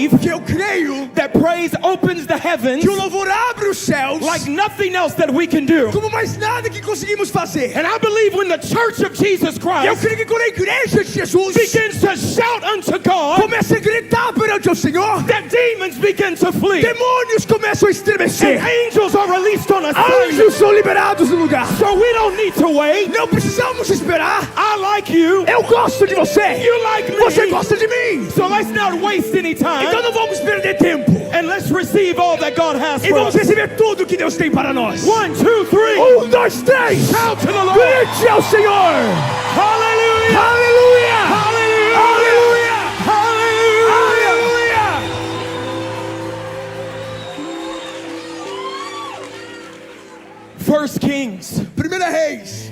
Porque eu creio that praise opens the heavens que o louvor abre os céus like nothing else that we can do. como mais nada que conseguimos fazer. And I believe when the church of Jesus E eu Christ creio que quando a igreja de Jesus begins to shout unto God, começa a gritar perante o Senhor, that demons begin to flee. demônios começam a estremecer, And angels are released on assignment. anjos são liberados no lugar. So we don't need to wait. Não precisamos esperar. I like you. Eu gosto de você. You like me. Você gosta de mim. So let's not waste any time. Então não vamos perder tempo. And let's receive all that God has E for vamos us. receber tudo que Deus tem para nós. 1, 2, 3. 1, 2, 3. Shout to the Lord. Grite ao Senhor. Hallelujah. Aleluia. Hallelujah. Aleluia. Hallelujah. Aleluia. First Kings. 1 Reis.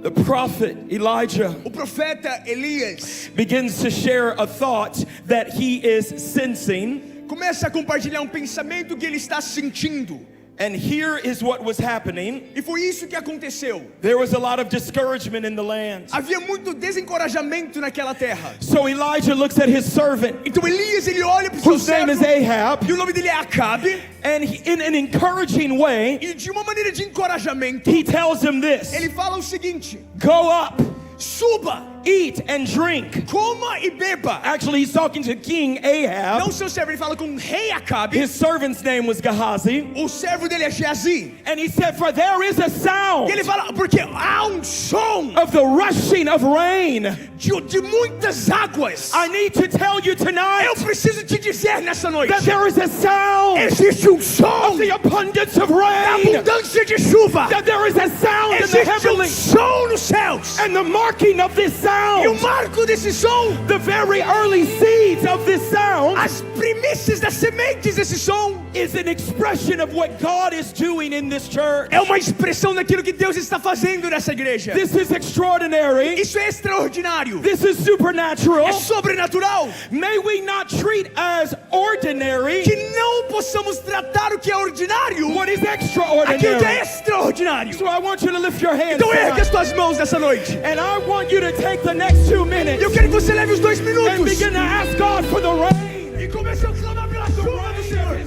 The prophet Elijah O profeta Elias begins to share a thought that he is sensing. começa a compartilhar pensamento que ele está sentindo. And here is what was happening. E foi isso que aconteceu. There was a lot of discouragement in the land. Havia muito desencorajamento naquela terra. So Elijah looks at his servant, Então Elias ele olha para o seu whose name servo, is Ahab, e o nome dele é Acabe, and in an encouraging way, e de uma maneira de encorajamento, he tells him this: ele fala o seguinte: go up, suba, eat and drink. coma e beba. Actually, he's talking to King Ahab. Não seu servo, ele fala com o rei Acabe. His servant's name was Gehazi. O servo dele é Geazi. And he said, for there is a sound E ele fala, porque há som of the rushing of rain. de muitas águas. I need to tell you tonight Eu preciso te dizer nessa noite, that there is a sound existe som of the abundance of da rain. abundância de chuva. That there is a sound in the Existe heavenly. som nos céus. And the marking of this E o sound, marco desse som, the very early seeds of this sound, as primícias das sementes desse som, is an expression of what God is doing in this church. é uma expressão daquilo que Deus está fazendo nessa igreja. This is extraordinary. Isso é extraordinário. This is supernatural. É sobrenatural. May we not treat as ordinary Que não possamos tratar o que é ordinário, what is aquilo que é extraordinary. extraordinário. So I want you to lift your hands Então ergue as tonight. tuas mãos nessa noite. And I want you to take the next 2 minutes Eu quero que você leve os 2 and minutos begin to ask God for the rain. e comece a clamar pela chuva do Senhor.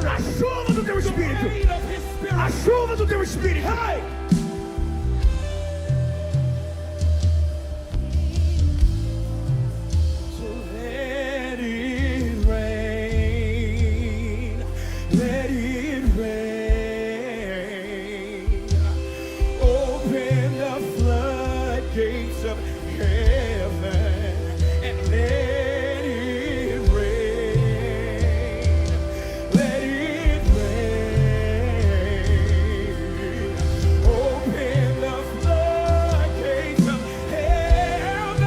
A chuva do teu espírito. Rain of His Spirit. A chuva do teu espírito. Hey! So let it rain. Let it rain. Open the floodgates of heaven and let it rain. Let it rain. Open the floodgates of heaven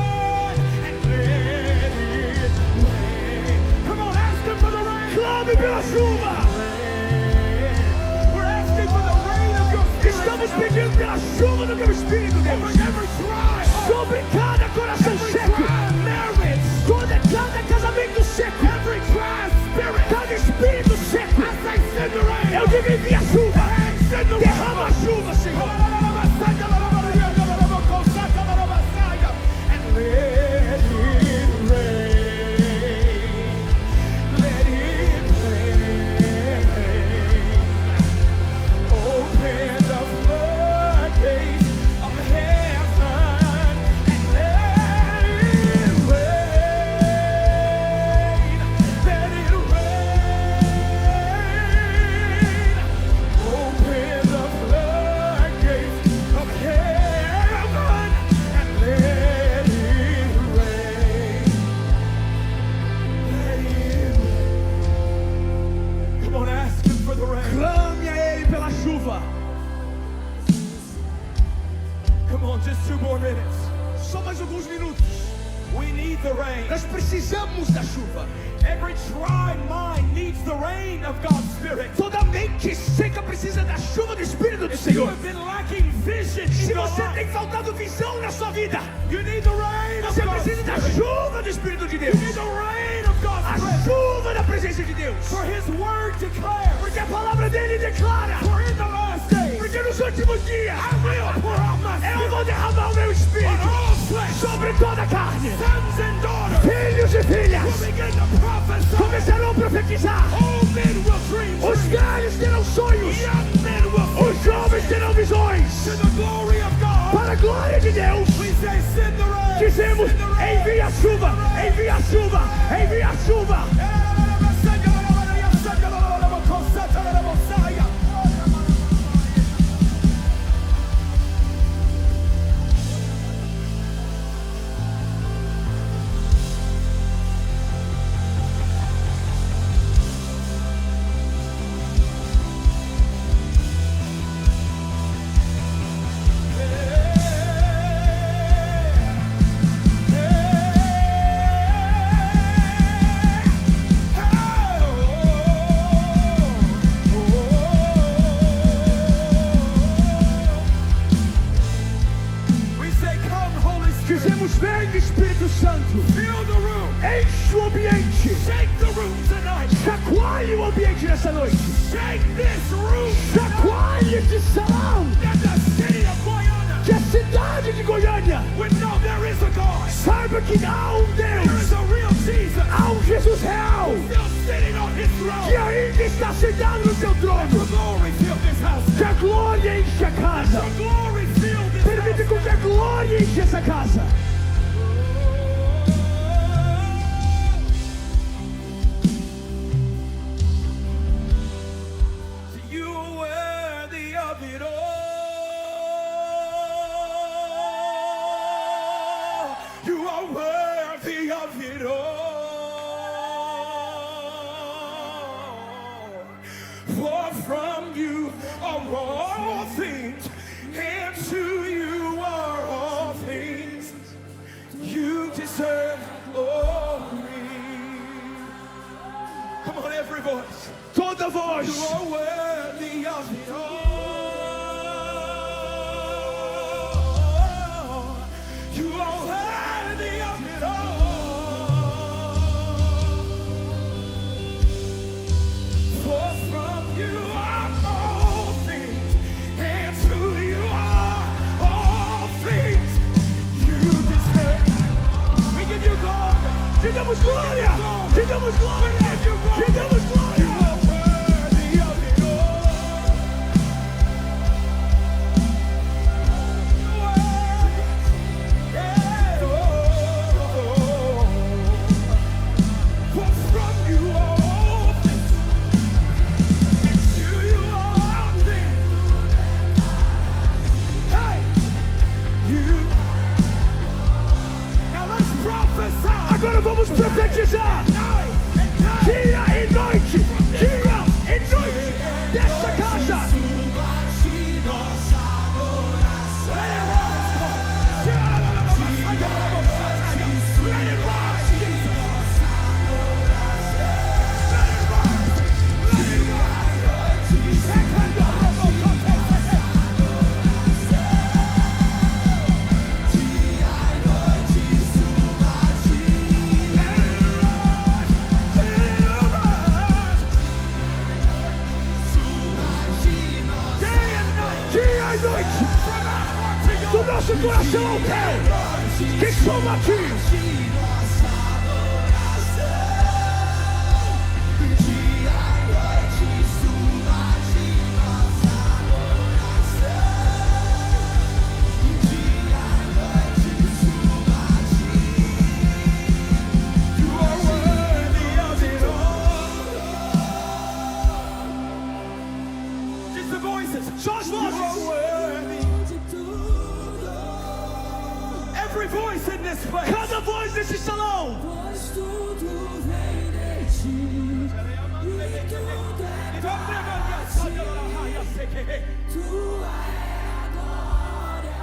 and let it rain. Come on, ask Him for the rain. Clame pela chuva. We're asking for the rain of your Spirit. Estamos pedindo pela chuva do teu espírito, Over Deus. every trial, Sobre cada coração every seco. dry marriage, Toda cada casamento seco. every dry spirit. Cada espírito seco. I say, send the rain. Eu digo envia a chuva. Send the Derrama a chuva, Senhor. And let it rain. Let it rain. Open the floodgates of heaven and let it rain. Let it rain. Open the floodgates of heaven and let it rain. Let it rain. Come on, ask Him for the rain. Clame a Ele pela chuva. Come on, just 2 more minutes. Só mais alguns minutos. We need the rain. Nós precisamos da chuva. Every dry mind needs the rain of God's Spirit. Toda mente seca precisa da chuva do Espírito do If you Senhor. have been lacking vision in Se your você life, tem faltado visão na sua vida, you need the rain of você God's precisa da Spirit. chuva do Espírito de You Deus. need the rain of God's A Spirit. chuva da presença de Deus. For His word declares, Porque a palavra dele declara. for in the last days, Porque nos últimos dias I will pour out my eu Spirit vou derramar o meu on Espírito all flesh. sobre toda a carne. Sons and daughters Filhos filhos e filhas will begin to prophesy. começarão a profetizar. Old men will dream. Os velhos terão sonhos. Young men will Os jovens terão visões. to the glory of God. Para a glória de Deus, We say, send the rain. dizemos: Send the rain. envia a chuva, envia a chuva, envia a chuva. We say, come, Holy Spirit. Dizemos: vem, Espírito Santo, Fill the room. enche o ambiente, Shake the room tonight. chacoalhe o ambiente nessa noite, Shake this room tonight. chacoalhe esse salão, That the city of Guyana que a cidade de Goiânia would know there is a God. saiba que há um There Deus, is a real Jesus há um Jesus real, still sitting on his que throne. ainda está sentado no seu trono. The glory fill this house. Que a glória enche a casa. The glory fill this Permite com que a glória enche essa casa. You are worthy of it all. You are worthy of it all. For from you are all things, and to you are all things. You deserve glory. Come on, every voice. Toda voz. You are worthy of it all. You are worthy of it all. For from you are all things, and to you are all things. You deserve. We give you glory. Te damos glória. Te damos glória. Te damos You glória. are worthy of it all. Yeah, oh. For from you are all things, and to you are all things. Hey, you. Now let's prophesy. Agora vamos profetizar. Dia e noite. Dia e noite. Dessa casa. Dia e noite. Do nosso coração ao teu. Que soma aqui. You are worthy of it all. Just the voices. Só as You are vozes. worthy. Every voice in this place. Cada voz nesse salão. Pois tudo vem de ti, e tudo é tua é a glória.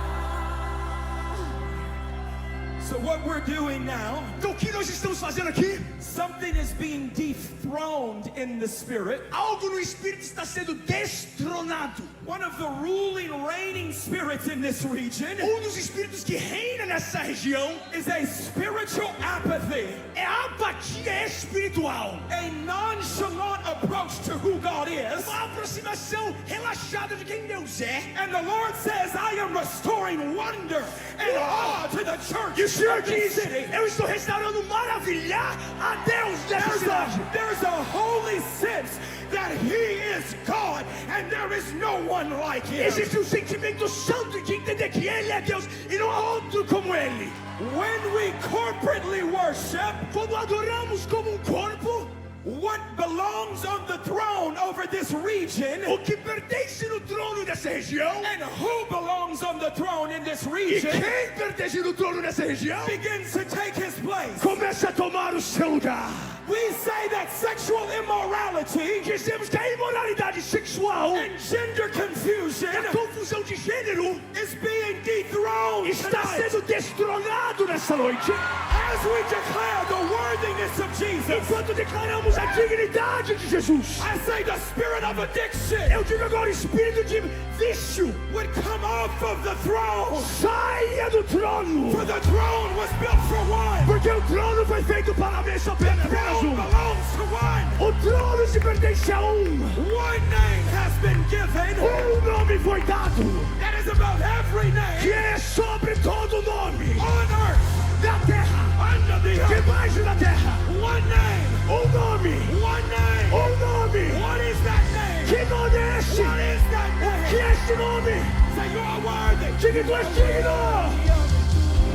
So what we're doing now, Então o que nós estamos fazendo aqui? something is being dethroned in the spirit. Algo no Espírito está sendo destronado. One of the ruling, reigning spirits in this region dos espíritos que reina nessa região is a spiritual apathy, é a apatia espiritual. a nonchalant approach to who God is. Uma aproximação relaxada de quem Deus é. And the Lord says, I am restoring wonder and awe to the church E o Senhor of this diz, city. eu estou restaurando maravilhar a Deus dessa cidade. There's a holy sense that He is God and there is no one like Him. Existe um sentimento santo de entender que Ele é Deus e não há outro como Ele. When we corporately worship, Quando adoramos como corpo, what belongs on the throne over this region o que pertence no trono dessa região and who belongs on the throne in this e region quem pertence no trono dessa região begins to take His place. começa a tomar o seu lugar. We say that sexual immorality Dizemos que a imoralidade sexual and gender confusion e a confusão de gênero is being dethroned está tonight sendo destronado nessa noite. as we declare the worthiness of Jesus. Enquanto declaramos a dignidade de Jesus, I say the spirit of addiction eu digo agora, o espírito de vício would come off of the throne, saia do trono, for the throne was built for one. porque o trono foi feito para apenas Throne belongs to one. O trono se pertence a One name has been given nome foi dado, that is above every que name é sobre todo nome, on earth, da terra, under the earth. debaixo da terra, One name, nome, one name. nome, What is that name? que nome é esse? What is that Que name? é este nome? Say you are worthy. Diga que tu és digno.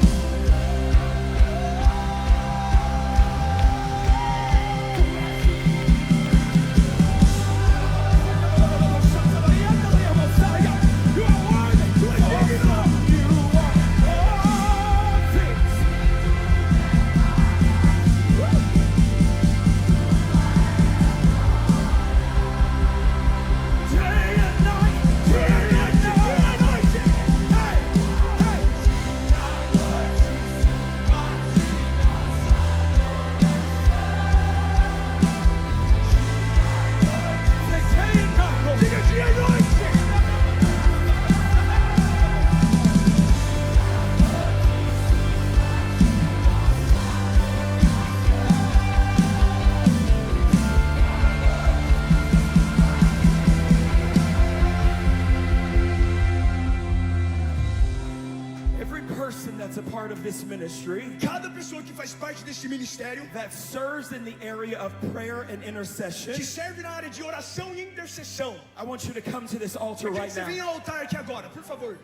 You are worthy. You are digno. You are all things. Day and night, day and night. Hey, hey. Say day and night. Diga dia e noite. Every person that's a part of this ministry Cada pessoa que faz parte deste ministério, that serves in the area of prayer and intercession, que serve na área de oração e intercessão, I want you to come to this altar eu quero right que você now. venha ao altar aqui agora, por favor.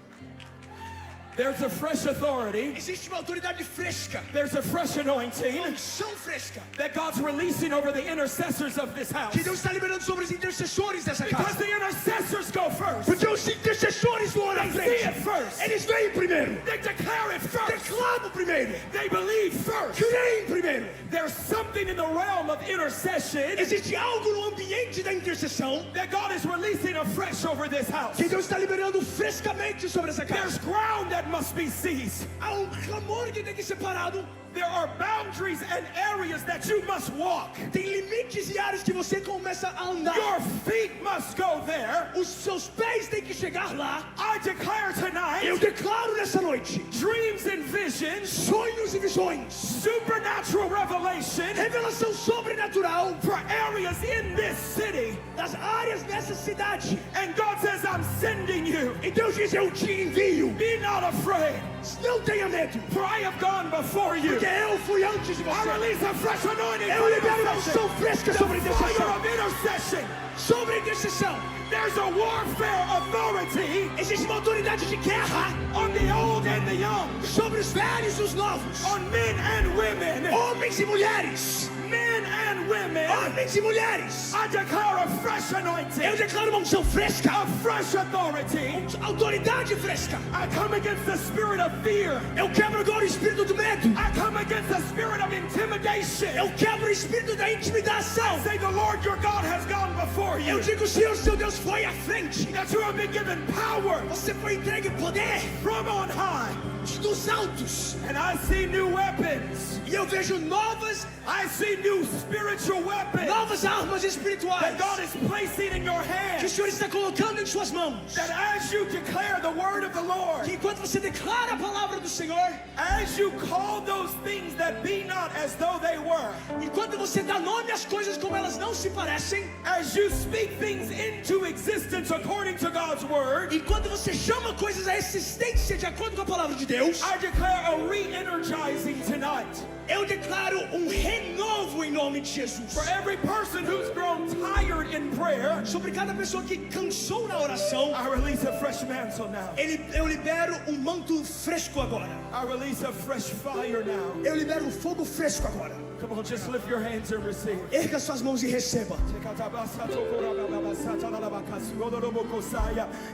There's a fresh authority, Existe uma autoridade fresca, there's a fresh anointing unção fresca, that God's releasing over the intercessors of this house. que Deus está liberando sobre os intercessores dessa Because casa. the intercessors go first. Porque os intercessores vão na They see it frente. first. Eles veem primeiro, They declare it first. declamam primeiro, They believe first. creem primeiro. There's something in the realm of intercession Existe algo no ambiente da intercessão that God is releasing afresh over this house. que Deus está liberando frescamente sobre essa There's casa. ground that must be seized. Há clamor que tem que ser parado. There are boundaries and areas that you must walk. Tem limites e áreas que você começa a andar. Your feet must go there. Os seus pés têm que chegar lá. I declare tonight, Eu declaro nessa noite, dreams and visions, sonhos e visões, supernatural revelation revelação sobrenatural for areas in this city. das áreas dessa cidade. And God says, I'm sending you. E Deus diz, eu te envio. Be not afraid, Não tenha medo, for I have gone before you. porque eu fui antes de I você. release a fresh anointing Eu for libero uma intercession. unção fresca sobre The intercessão. fire of intercession. Sobre intercessão. There's a warfare authority Existe uma autoridade de guerra on the old and the young, sobre os velhos e os novos. on men and women, Homens e mulheres. men and women. Homens e mulheres. I declare a fresh Eu anointing, declaro uma unção fresca. a fresh authority. Autoridade fresca. I come against the spirit of fear. Eu quebro agora o espírito do medo. I come against the spirit of intimidation. Eu quebro o espírito da intimidação. Say the Lord your God has gone before Eu you. digo, Senhor, seu Deus foi à frente. That you have been given power Você foi entregue poder from on high. dos altos. And I see new weapons. E eu vejo novas I see new spiritual weapons novas armas that espirituais God is placing in your que o hands. Senhor está colocando em suas mãos. That as you declare the word of the Lord, Que enquanto você declara a palavra do Senhor, as you call those things that be not as though they were, enquanto você dá nome às coisas como elas não se parecem, as you speak things into existence according to God's word, enquanto você chama coisas à existência de acordo com a palavra de Deus, I declare a re-energizing tonight. eu declaro renovo em nome de Jesus. For every person who's grown tired in prayer, Sobre cada pessoa que cansou na oração, I release a fresh mantle now. eu libero manto fresco agora. I release a fresh fire now. Eu libero fogo fresco agora. Come on, just lift your hands and receive. Erga suas mãos e receba.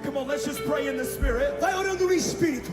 Come on, let's just pray in the Spirit. Vai orando no Espírito.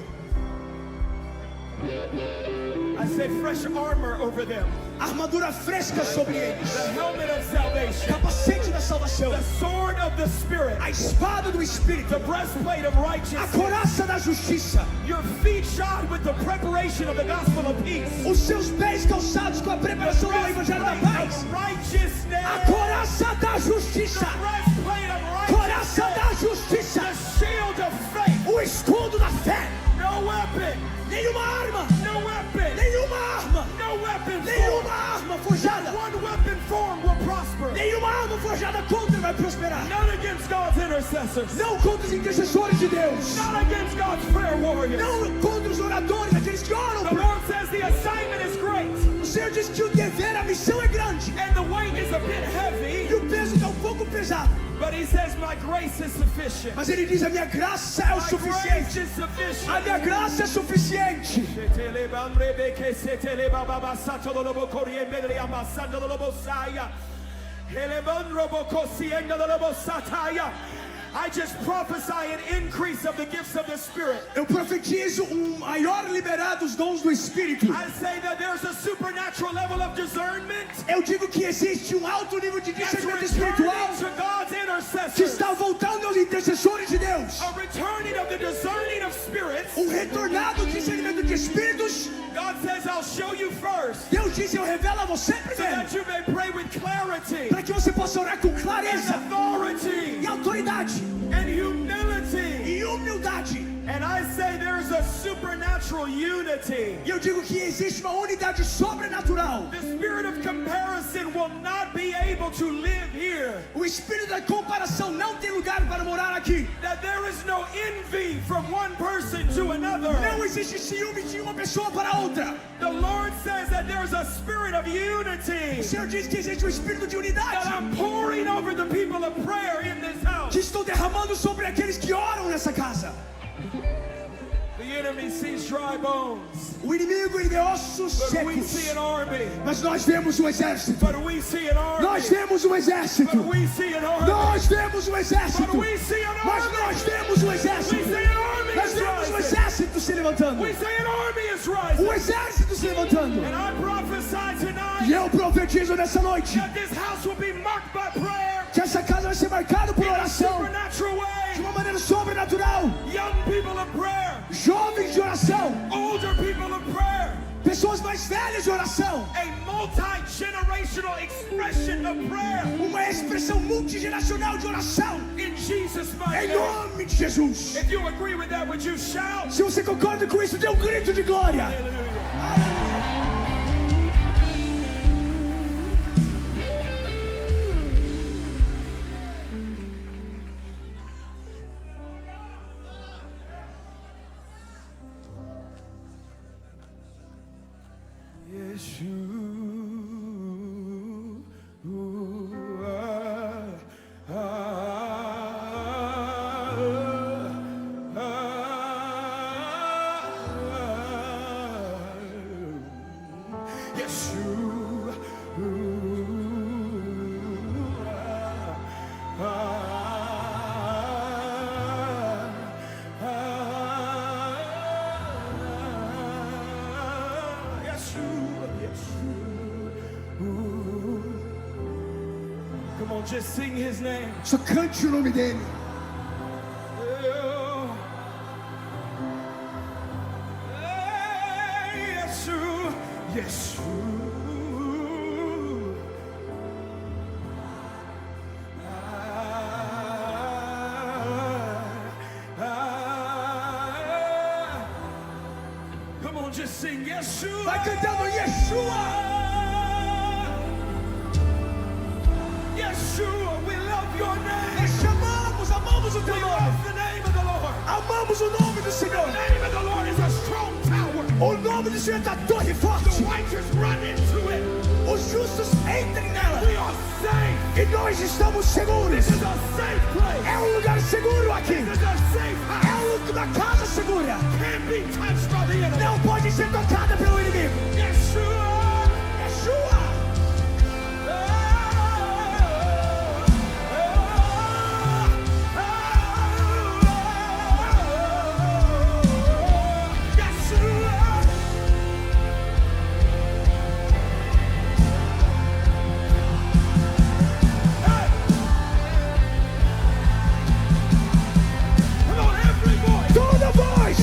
I say fresh armor over them. Armadura fresca sobre eles. The helmet of salvation. Capacete da salvação. The sword of the Spirit. A espada do Espírito. The breastplate of A righteousness. couraça da justiça. Your feet shod with the preparation of the gospel of peace. Os seus pés calçados com a preparação do Evangelho da Breastplate Paz. of A righteousness. couraça da justiça. Breastplate of Coraça righteousness. da justiça. The shield of faith. O escudo da fé. No weapon. Nenhuma arma. No weapon. Nenhuma arma. No weapon Nenhuma formed. arma forjada. One weapon formed will prosper. Nenhuma arma forjada contra vai prosperar. Not against God's intercessors. Não contra os intercessores de Deus. Not against God's prayer warriors. Não contra os oradores, aqueles que oram. The Lord says the assignment is great. O Senhor diz que o dever, a missão é grande. And the weight is a bit heavy. E o peso está um pouco pesado. But he says my grace is sufficient. Mas ele diz, a minha graça é o My suficiente. grace is sufficient. A minha graça é suficiente. I just prophesy an increase of the gifts of the Spirit. Eu profetizo maior liberar dos dons do Espírito. I say that there's a supernatural level of discernment. Eu digo que existe alto nível de That's discernimento returning espiritual to God's que intercessors. está voltando aos intercessores de Deus. A returning of the discerning of spirits. Retornado discernimento de espíritos. God says, I'll show you first, Deus diz, eu revelo a você so primeiro, that you may pray with clarity para que você possa orar com and clareza authority e autoridade and humility. e humildade. And I say there's a supernatural unity. E eu digo que existe uma unidade sobrenatural. The spirit of comparison will not be able to live here. O espírito da comparação não tem lugar para morar aqui. That there is no envy from one person to another. Não existe ciúme de uma pessoa para outra. The Lord says that there's a spirit of O unity Senhor diz que existe um espírito de that unidade I'm pouring over the people of prayer in this house. que estou derramando sobre aqueles que oram nessa casa. The enemy sees dry bones, O inimigo, ele vê ossos but we see secos. an army. Mas nós vemos um exército. But we see an army. Nós vemos um exército. But we see an army. Nós vemos um But exército. we see an Mas army. nós vemos um We exército. see an army Nós is vemos um rising. exército se levantando. We see an army is rising. Exército se levantando. And I prophesy tonight E eu profetizo nessa noite that this house will be marked by prayer que essa casa vai ser marcada por in a oração supernatural de way. uma maneira sobrenatural. Young people of prayer, Jovens de oração, older people of prayer, pessoas mais velhas de oração, a multi-generational expression of prayer uma expressão multigeracional de oração. in Jesus' mighty Em name. nome de Jesus. If you agree with that, would you shout? Se você concorda com isso, dê um grito de glória. Hallelujah. Come on, just sing his name. Só cante o nome dele. Yeshua, Yeshua. sing Yeshua. Vai cantando Yeshua. Yeshua, we love your name. Nós chamamos, amamos o We teu nome. love the name of the Lord. Amamos o nome do Senhor. The name of the Lord is a strong tower. O nome do Senhor é a torre The forte. righteous run into it. Os justos entrem nela. We are safe. E nós estamos seguros. This is a safe place. É um lugar seguro aqui. This is a safe house. É uma casa segura. Can't be touched by the enemy. Não pode ser tocada pelo inimigo. Yeshua. Yeshua. Toda voz.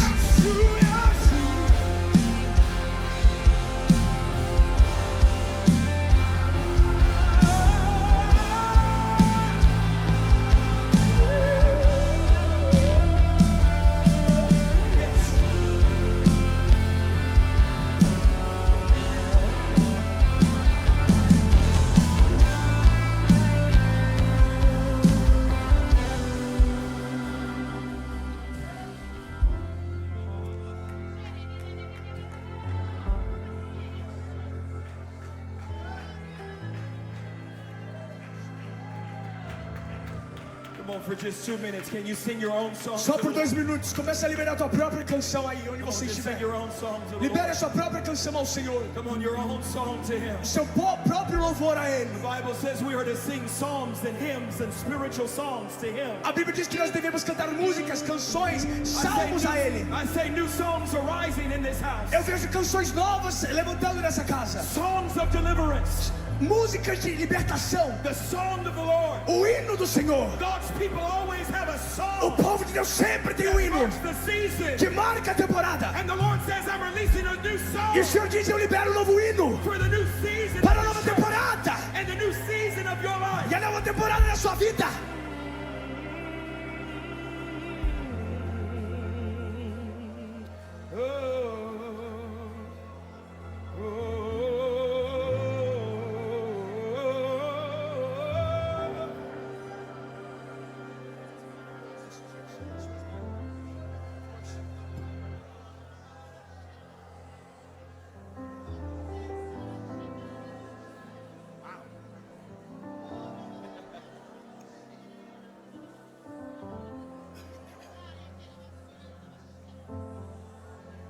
Come on, for just 2 minutes, can you sing your own song? Só to por the 2 Lord? minutos, começa a liberar a tua própria canção aí, onde Come on, você just sing estiver. your own song to the Libere a Lord. sua própria canção ao Senhor. Come on, your own song to Him. Seu próprio louvor a Ele. The Bible says we are to sing psalms and hymns and spiritual songs to Him. A Bíblia diz que nós devemos cantar músicas, canções, salmos a Ele. I say new songs are rising in this house. Eu vejo canções novas levantando nessa casa. Songs of deliverance. Músicas de libertação. The song of the Lord. O hino do Senhor. God's people always have a O song povo de Deus sempre tem um hino marks the season. que marca a temporada. And the Lord says, I'm releasing a new song E o Senhor diz: eu libero um novo hino for the new season para a of nova your church temporada. and the new season of your life. E a nova temporada da sua vida.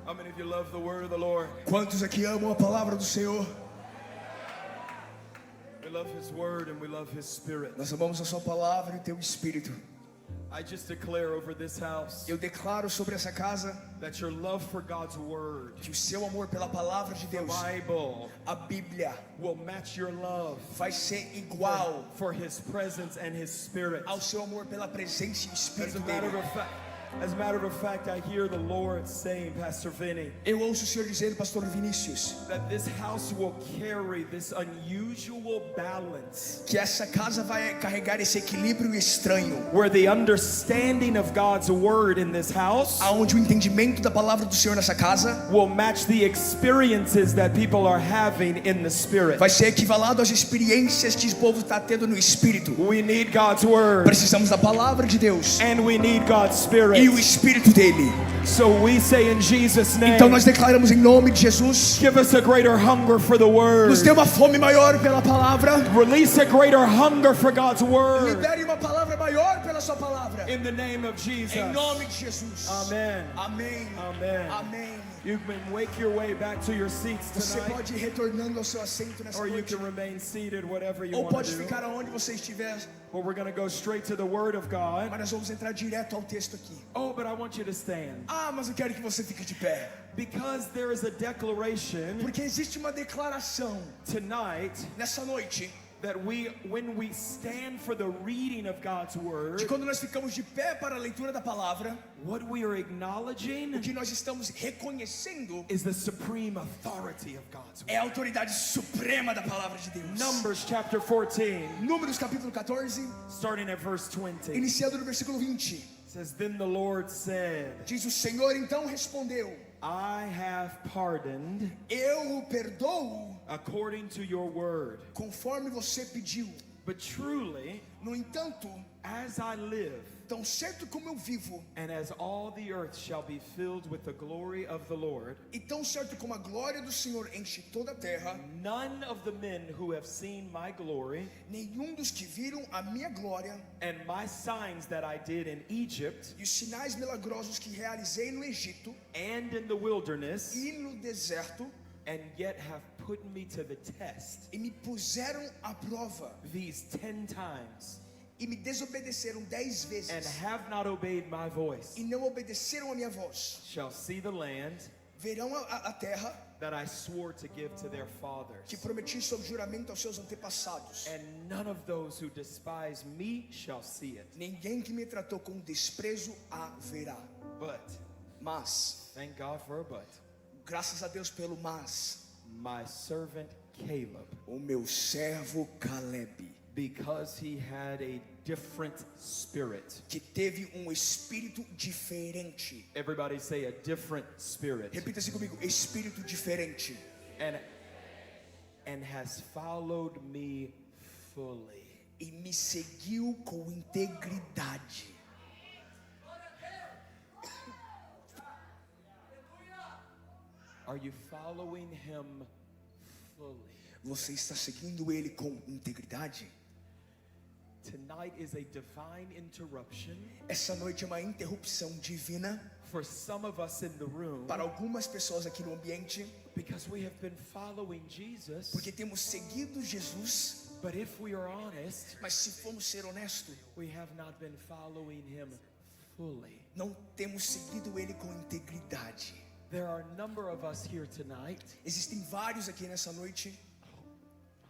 How many of you love the word of the Lord? Quantos aqui amam a palavra do Senhor? We love His word and we love His spirit. Nós amamos a sua palavra e o teu espírito. I just declare over this house Eu declaro sobre essa casa that your love for God's word, que o seu amor pela palavra de the Deus, Bible, a Bíblia, will match your love vai ser igual for His presence and His spirit. ao seu amor pela presença e o As espírito a matter dele. of fact, I hear the Lord saying, Pastor Vinny, Eu ouço o Senhor dizendo, Pastor Vinícius, that this house will carry this unusual balance que essa casa vai carregar esse equilíbrio estranho, where the understanding of God's word in this house aonde o entendimento da palavra do Senhor nessa casa will match the experiences that people are having in the spirit. vai ser equivalado às experiências que o povo está tendo no espírito. We need God's word Precisamos da palavra de Deus and we need God's spirit. e o espírito dele. So we say in Jesus' name, Então nós declaramos em nome de Jesus, give us a greater hunger for the word. nos dê uma fome maior pela palavra. Release a greater hunger for God's word. Libere uma palavra maior pela sua palavra. In the name of Jesus. Em nome de Jesus. Amen. Amém. Amen. Amém. You can make your way back to your seats Você tonight, pode ir retornando ao seu assento nessa or you noite, can remain seated, whatever you ou want pode to do. ficar aonde você estiver. But we're going to go straight to the Word of God. Mas nós vamos entrar direto ao texto aqui. Oh, but I want you to stand. Ah, mas eu quero que você fique de pé, Because there is a declaration porque existe uma declaração tonight nessa noite that when we stand for the reading of God's de Word, quando nós ficamos de pé para a leitura da palavra, what we are o acknowledging que nós estamos reconhecendo is the supreme authority of God's Word. é a autoridade suprema da palavra de Deus. Numbers chapter 14, Números capítulo 14, starting at verse 20, iniciando no versículo 20. says, Then the Lord said, Diz: o Senhor então respondeu: I have pardoned eu o perdoo according to your word. conforme você pediu. But truly, No entanto, as I live, tão certo como eu vivo, and as all the earth shall be filled with the glory of the Lord, e tão certo como a glória do Senhor enche toda a terra, none of the men who have seen my glory nenhum dos que viram a minha glória and my signs that I did in Egypt e os sinais milagrosos que realizei no Egito and in the wilderness, e no deserto, and yet have put me to the test e me puseram à prova, these 10 times, e me desobedeceram 10 and vezes, have not obeyed my voice, e não obedeceram a minha voz, shall see the land verão a terra that I swore to give to their fathers. que prometi sob juramento aos seus antepassados. And none of those who despise me shall see it. Ninguém que me tratou com desprezo a verá. But, Mas, thank God for a but, graças a Deus pelo mas, my servant Caleb, o meu servo Caleb, because he had a different spirit. que teve espírito diferente. Everybody say a different spirit. Repita assim comigo, espírito diferente. And has followed me fully. E me seguiu com integridade. Are you following him fully? Você está seguindo ele com integridade? Tonight is a divine interruption Essa noite é uma interrupção divina for some of us in the room, para algumas pessoas aqui no ambiente, because we have been following Jesus. porque temos seguido Jesus, But if we are honest, mas se formos ser honestos, we have not been following him fully. não temos seguido ele com integridade. There are a number of us here tonight Existem vários aqui nessa noite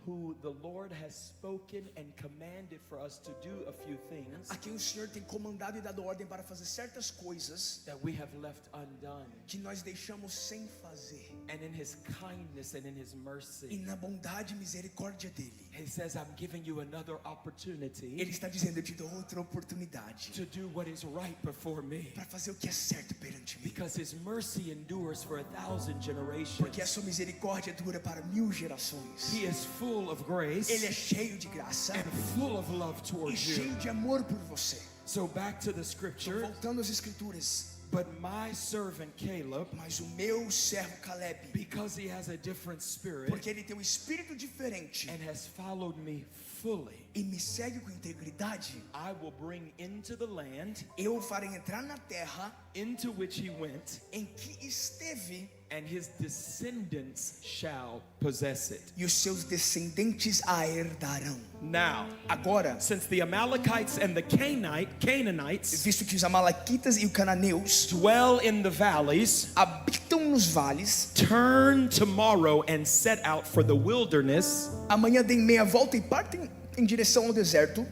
who the Lord has spoken and commanded for us to do a few things a quem o Senhor tem comandado e dado ordem para fazer certas coisas that we have left undone. que nós deixamos sem fazer. And in his kindness and in his E mercy, na bondade e misericórdia dele, he says, I'm giving you another opportunity ele está dizendo: eu te dou outra oportunidade to do what is right before me. para fazer o que é certo perante mim, Because his mercy endures for 1,000 generations. porque a sua misericórdia dura para 1000 gerações. He is full of grace Ele é cheio de graça and full of love e towards you. cheio de amor por você. So back to the scripture. Voltando às escrituras, But my servant Caleb, mas o meu servo Caleb, because he has a different spirit porque ele tem um espírito diferente and has followed me fully, e me segue com integridade, I will bring into the land eu o farei entrar na terra into which he went, em que esteve, and his descendants shall possess it. e os seus descendentes a herdarão. Now, Agora, since the Amalekites and the Canaanites visto que os amalequitas e os cananeus dwell in the valleys, habitam nos vales, turn tomorrow and set out for the wilderness amanhã deem meia volta e partem em direção ao deserto,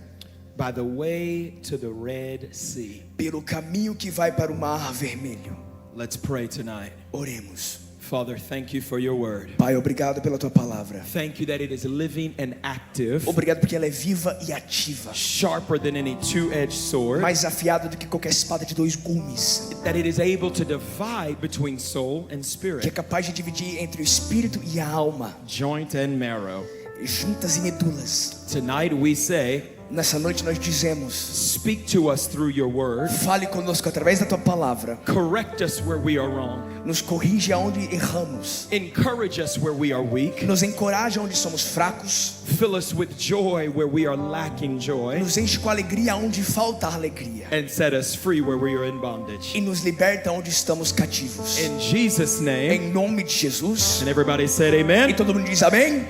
by the way to the Red Sea. pelo caminho que vai para o Mar Vermelho. Let's pray tonight. Oremos. Father, thank you for your word. Pai, obrigado pela tua palavra. Thank you that it is living and active, Obrigado porque ela é viva e ativa, sharper than any two-edged sword, mais afiada do que qualquer espada de 2 gumes, that it is able to divide between soul and que é spirit, capaz de dividir entre o espírito e a alma, joint and marrow. juntas e medulas. Tonight we say, Nessa noite nós dizemos: speak to us through your word, fale conosco através da tua palavra, correct us where we are wrong, nos corrige aonde erramos, encourage us where we are weak, nos encoraja onde somos fracos, fill us with joy where we are lacking joy, nos enche com alegria onde falta alegria, and set us free where we are in bondage. e nos liberta onde estamos cativos. In Jesus' name, Em nome de Jesus. and everybody said E amen. todo mundo diz amém?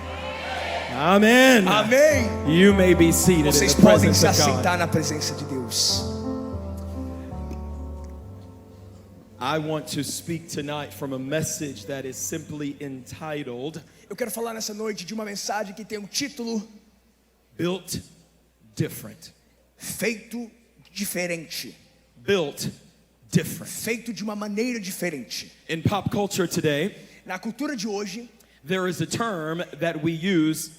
Amen. Amém. You may be seated in Vocês the podem presence se of God. assentar na presença de Deus. I want to speak tonight from a message that is simply entitled Eu quero falar nessa noite de uma mensagem que tem um título: Built Different. Feito diferente. Built Different. Feito de uma maneira diferente. In pop culture today, Na cultura de hoje, there is a term that we use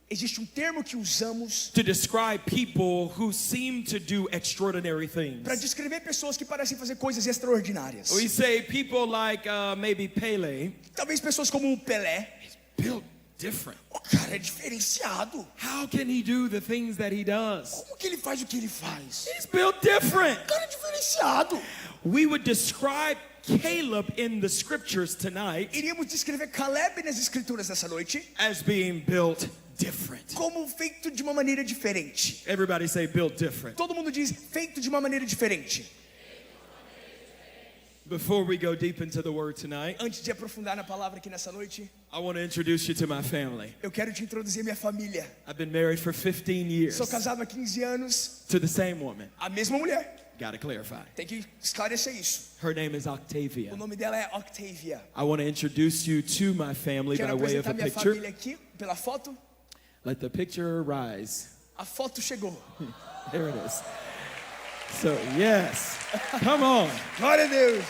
Existe termo que usamos to describe people who seem to do extraordinary things. para descrever pessoas que parecem fazer coisas extraordinárias. We say people like maybe Pele, Talvez pessoas como o Pelé. built different. O cara é diferenciado. How can he do the things that he does? Como que ele faz o que ele faz? He's built different. O cara é diferenciado. We would describe Caleb in the scriptures tonight Iríamos descrever Caleb nas escrituras nessa noite as being built different. como feito de uma maneira diferente. Everybody say built different. Todo mundo diz feito de uma maneira diferente. Before we go deep into the word tonight, Antes de aprofundar na palavra aqui nessa noite, I want to introduce you to my family. eu quero te introduzir minha família. I've been married for 15 years Sou casado há 15 anos, to the same woman. a mesma mulher. Gotta clarify. Tem que esclarecer isso. Her name is Octavia. O nome dela é Octavia. I want to introduce you to my family by Quero way of a apresentar minha picture. família aqui pela foto. Let the picture rise. A foto chegou. There it is. So, yes. Come on. Glória a Deus.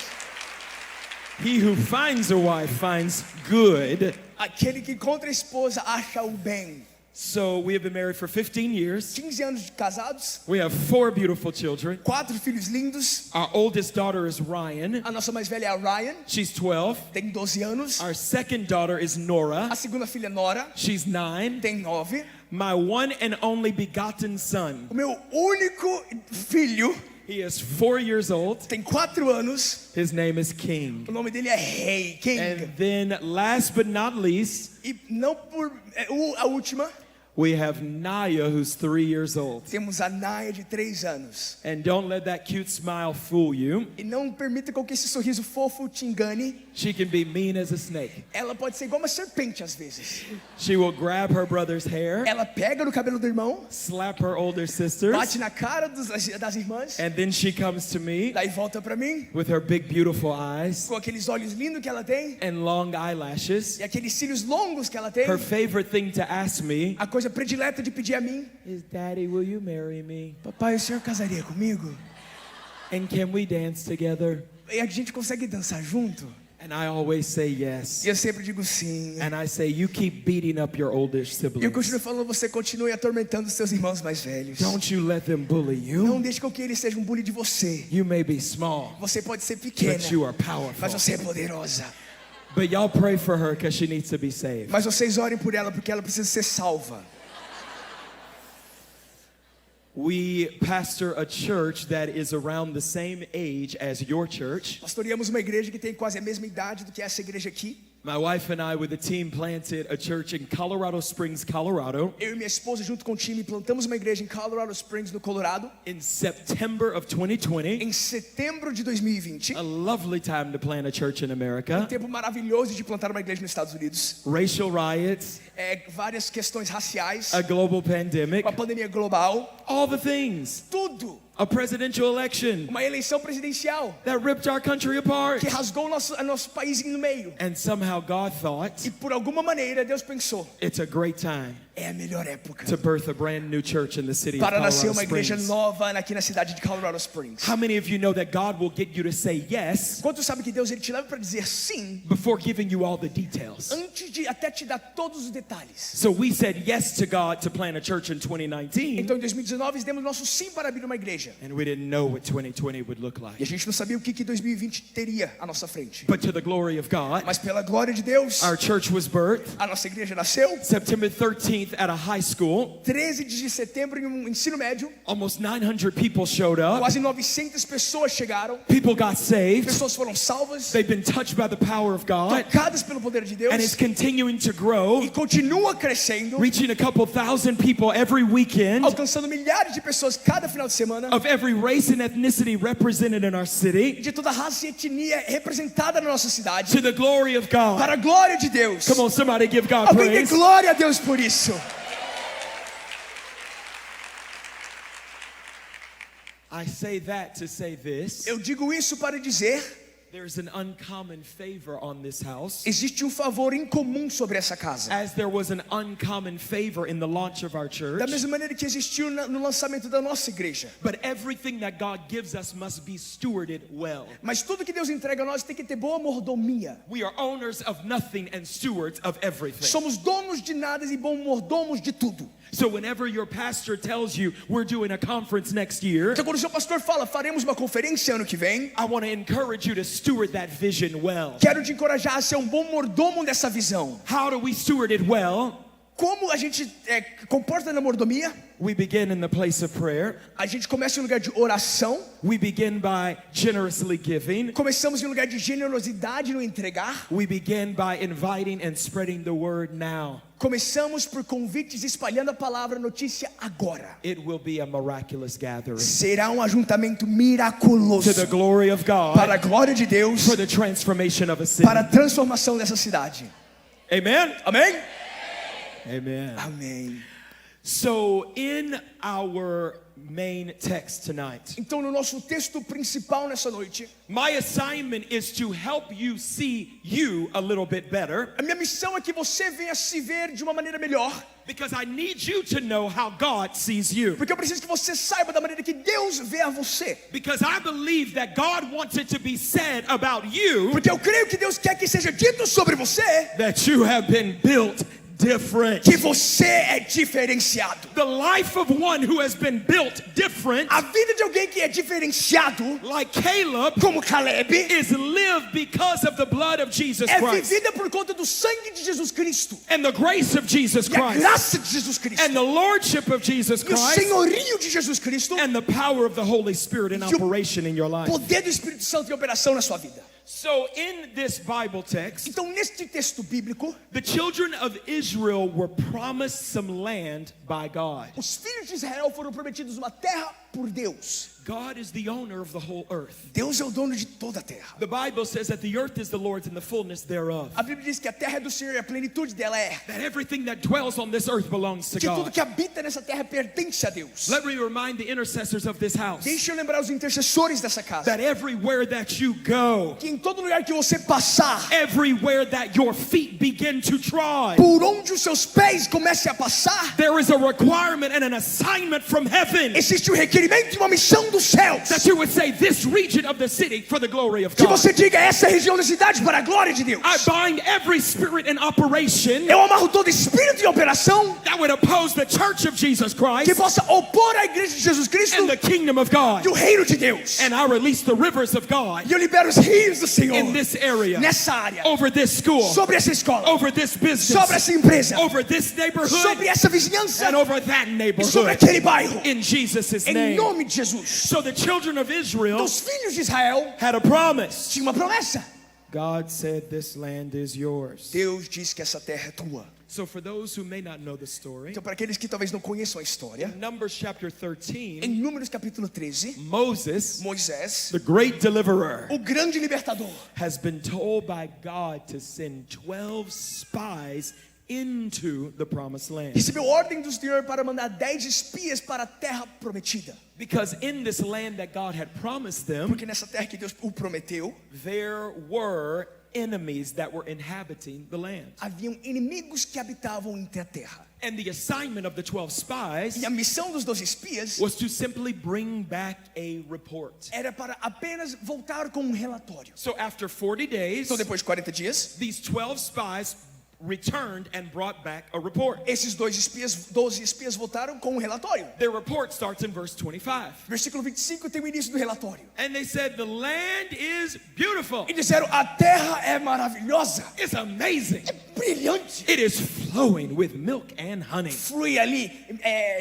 He who finds a wife finds good. Aquele que encontra a esposa acha o bem. So, we have been married for 15 years. 15 anos de casados, We have 4 beautiful children. 4 filhos lindos. Our oldest daughter is Ryan. A nossa mais velha é a Ryan, She's 12. tem 12 anos. Our second daughter is Nora. A segunda filha é Nora, She's 9. tem 9. My one and only begotten son. O meu único filho He is 4 years old. tem 4 anos. His name is King. O nome dele é Rei, King. And then, last but not least, E não por a última, we have Naya, who's 3 years old. temos a Naya de 3 anos. And don't let that cute smile fool you. E não permita com que esse sorriso fofo te engane. She can be mean as a snake. Ela pode ser igual uma serpente às vezes. She will grab her brother's hair, Ela pega no cabelo do irmão, slap her older sisters, bate na cara das irmãs, and then she comes to me daí volta pra mim, with her big, beautiful eyes com aqueles olhos lindos que ela tem and long eyelashes. e aqueles cílios longos que ela tem. Her favorite thing to ask me A coisa predileta de pedir a mim: is, Daddy, will you marry me? papai, o senhor casaria comigo? And can we dance together? E a gente consegue dançar junto? And I always say yes. E eu sempre digo sim. And I say, you keep beating up your older E eu siblings. continuo falando: você continue atormentando os seus irmãos mais velhos. Don't you let them bully Não you. deixe com que eles sejam um bully de você. You may be small, Você pode ser pequena, but you are powerful. mas você é poderosa. But y'all pray for her because she needs to be saved. Mas vocês orem por ela porque ela precisa ser salva. We pastor a church that is around the same age as your church. Pastoreamos uma igreja que tem quase a mesma idade do que essa igreja aqui. My wife and I, with the team, planted a church in Colorado Springs, Colorado, Eu e minha esposa, junto com o time, plantamos uma igreja em Colorado Springs, no Colorado, in September of 2020. em setembro de 2020. A lovely time to plant a church in America. Tempo maravilhoso de plantar uma igreja nos Estados Unidos. Racial riots, Várias questões raciais, a global pandemic, uma pandemia global, all the things. tudo. A presidential election Uma eleição presidencial that ripped our country apart. que rasgou o nosso país no meio. And somehow God thought E por alguma maneira Deus pensou: it's a great time é a melhor época to birth a brand new church in the city of para nascer Colorado uma igreja Springs. nova aqui na cidade de Colorado Springs. How many of you know that God will get you to say yes Quantos sabem que Deus ele te leva para dizer sim before giving you all the details? antes de até te dar todos os detalhes? So we said yes to God to plant a church in 2019, Então em 2019 demos nosso sim para abrir uma igreja. and we didn't know what 2020 would look E a like. gente não sabia o que 2020 teria à nossa frente. But to the glory of God, Mas pela glória de Deus, our church was birthed a nossa igreja nasceu. September 13th at a high school. 13 de setembro em um ensino médio, Almost 900 people showed up. quase 900 pessoas chegaram. People got saved. Pessoas foram salvas, They've been touched by the power of God, tocadas pelo poder de Deus and it's continuing to grow, e continua crescendo, reaching a couple thousand people every weekend, alcançando milhares de pessoas cada final de semana, of every race and ethnicity represented in our city, de toda raça e etnia representada na nossa cidade, to the glory of God. para a glória de Deus. Come on, somebody give God Alguém dê praise. glória a Deus por isso. I say that to say this, Eu digo isso para dizer There's an uncommon favor on this house, Existe um favor incomum sobre essa casa. as there was an uncommon favor in the launch of our church. Da mesma maneira que existiu no lançamento da nossa igreja. But everything that God gives us must be stewarded well. Mas tudo que Deus entrega a nós tem que ter boa mordomia. We are owners of nothing and stewards of everything. Somos donos de nada e bons mordomos de tudo. So whenever your pastor tells you we're doing a conference next year, Então quando o seu pastor fala, faremos uma conferência ano que vem, I want to encourage you to steward that vision well. quero te encorajar a ser um bom mordomo dessa visão. How do we steward it well? Como a gente comporta na mordomia? We begin in the place of prayer. A gente começa em um lugar de oração. We begin by generously giving. Começamos em um lugar de generosidade no entregar. We begin by inviting and spreading the word now. Começamos por convites espalhando a palavra, notícia agora. It will be a miraculous gathering. Será um ajuntamento miraculoso To the glory of God, para a glória de Deus, for the transformation of a city. para a transformação dessa cidade. Amen? Amém? Amen. Amém. So in our main text tonight, Então no nosso texto principal nessa noite, my assignment is to help you see you a little bit better, a minha missão é que você venha se ver de uma maneira melhor, because I need you to know how God sees you. porque eu preciso que você saiba da maneira que Deus vê a você. Because I believe that God wants it to be said about you Porque eu creio que Deus quer que seja dito sobre você that you have been built different. que você é diferenciado. The life of one who has been built different, A vida de alguém que é diferenciado, like Caleb, como Caleb, is lived because of the blood of Jesus é Christ vivida por conta do sangue de Jesus Cristo and the grace of Jesus e a Christ graça de Jesus Cristo and the lordship of Jesus e o Christ senhorio de Jesus Cristo and the power of the Holy Spirit in e o operation in your life. poder do Espírito Santo em operação na sua vida. So in this Bible text, Então neste texto bíblico, the children of Israel were promised some land by God. os filhos de Israel foram prometidos uma terra por Deus. God is the owner of the whole earth. Deus é o dono de toda a terra. The Bible says that the earth is the Lord's and the fullness thereof. A Bíblia diz que a terra é do Senhor e a plenitude dela é. That everything that dwells on this earth belongs to Que tudo God. que habita nessa terra pertence a Deus. Let me remind the intercessors of this house Deixa eu lembrar os intercessores dessa casa. that everywhere that you go, Que em todo lugar que você passar, everywhere that your feet begin to trod, por onde os seus pés comecem a passar, there is a requirement and an assignment from heaven existe um requerimento e uma missão dos céus. that you would say this region of the city for the glory of Que God. você diga essa região da cidade para a glória de Deus. I bind every spirit in operation Eu amarro todo espírito em operação that would oppose the church of Jesus que Christ possa opor a igreja de Jesus Cristo and the kingdom of God. e o reino de Deus. And I release the rivers of God E eu libero os rios do Senhor in this area, nessa área, over this school, sobre essa escola, over this sobre business, essa empresa, over this neighborhood, sobre essa vizinhança and over that e sobre neighborhood. aquele bairro. In Jesus' Em name. nome de Jesus. So the children of Israel Os filhos de Israel had a promise. tinham uma promessa. God said, this land is yours. Deus diz que essa terra é tua. So for those who may not know the story, Então, para aqueles que talvez não conheçam a história, in Numbers chapter 13, em Números capítulo 13, Moses, Moisés, the great deliverer, o grande libertador, has been told by God to send 12 spies into the promised land. recebeu ordem do Senhor para mandar 10 espias para a terra prometida. Because in this land that God had promised them, Porque nessa terra que Deus o prometeu, there were enemies that were inhabiting the land. haviam inimigos que habitavam entre a terra. And the assignment of the 12 spies E a missão dos 12 espias was to simply bring back a report. era para apenas voltar com um relatório. So after 40 days, Então, depois de 40 dias, these 12 spies returned and brought back a report. esses 12 espias voltaram com um relatório. Their report starts in verse 25. Versículo 25 tem o início do relatório. And they said, the land is beautiful. E disseram, a terra é maravilhosa, It's amazing. brilhante. It is flowing with milk and honey. Flui ali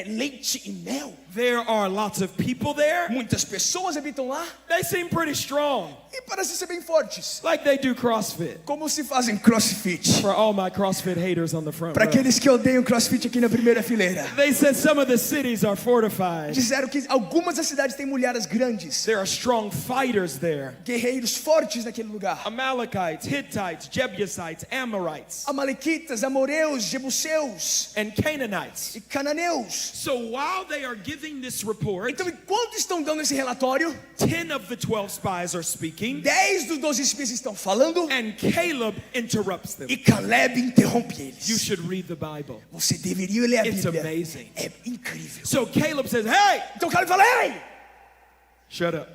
leite e mel. There are lots of people there. Muitas pessoas habitam lá They seem pretty strong, e parecem ser bem fortes. like they do CrossFit. Como se fazem crossfit. For all my CrossFit haters on the front Para row. aqueles que odeiam crossfit aqui na primeira fileira. They said some of the cities are fortified. Disseram que algumas das cidades têm muralhas grandes. There are strong fighters there. Guerreiros fortes naquele lugar. Amalekites, Hittites, Jebusites, Amorites. Amalequitas, Amoreus, Jebuseus and Canaanites. e Cananeus. So while they are giving this report, Então, enquanto estão dando esse relatório, 10 of the 12 spies are speaking, 10 dos 12 espias estão falando and Caleb interrupts them. e Caleb interrompe eles. You should read the Bible. Você deveria ler a It's Bíblia. amazing. É incrível. So Caleb says, hey, Então Caleb fala: ei, shut up.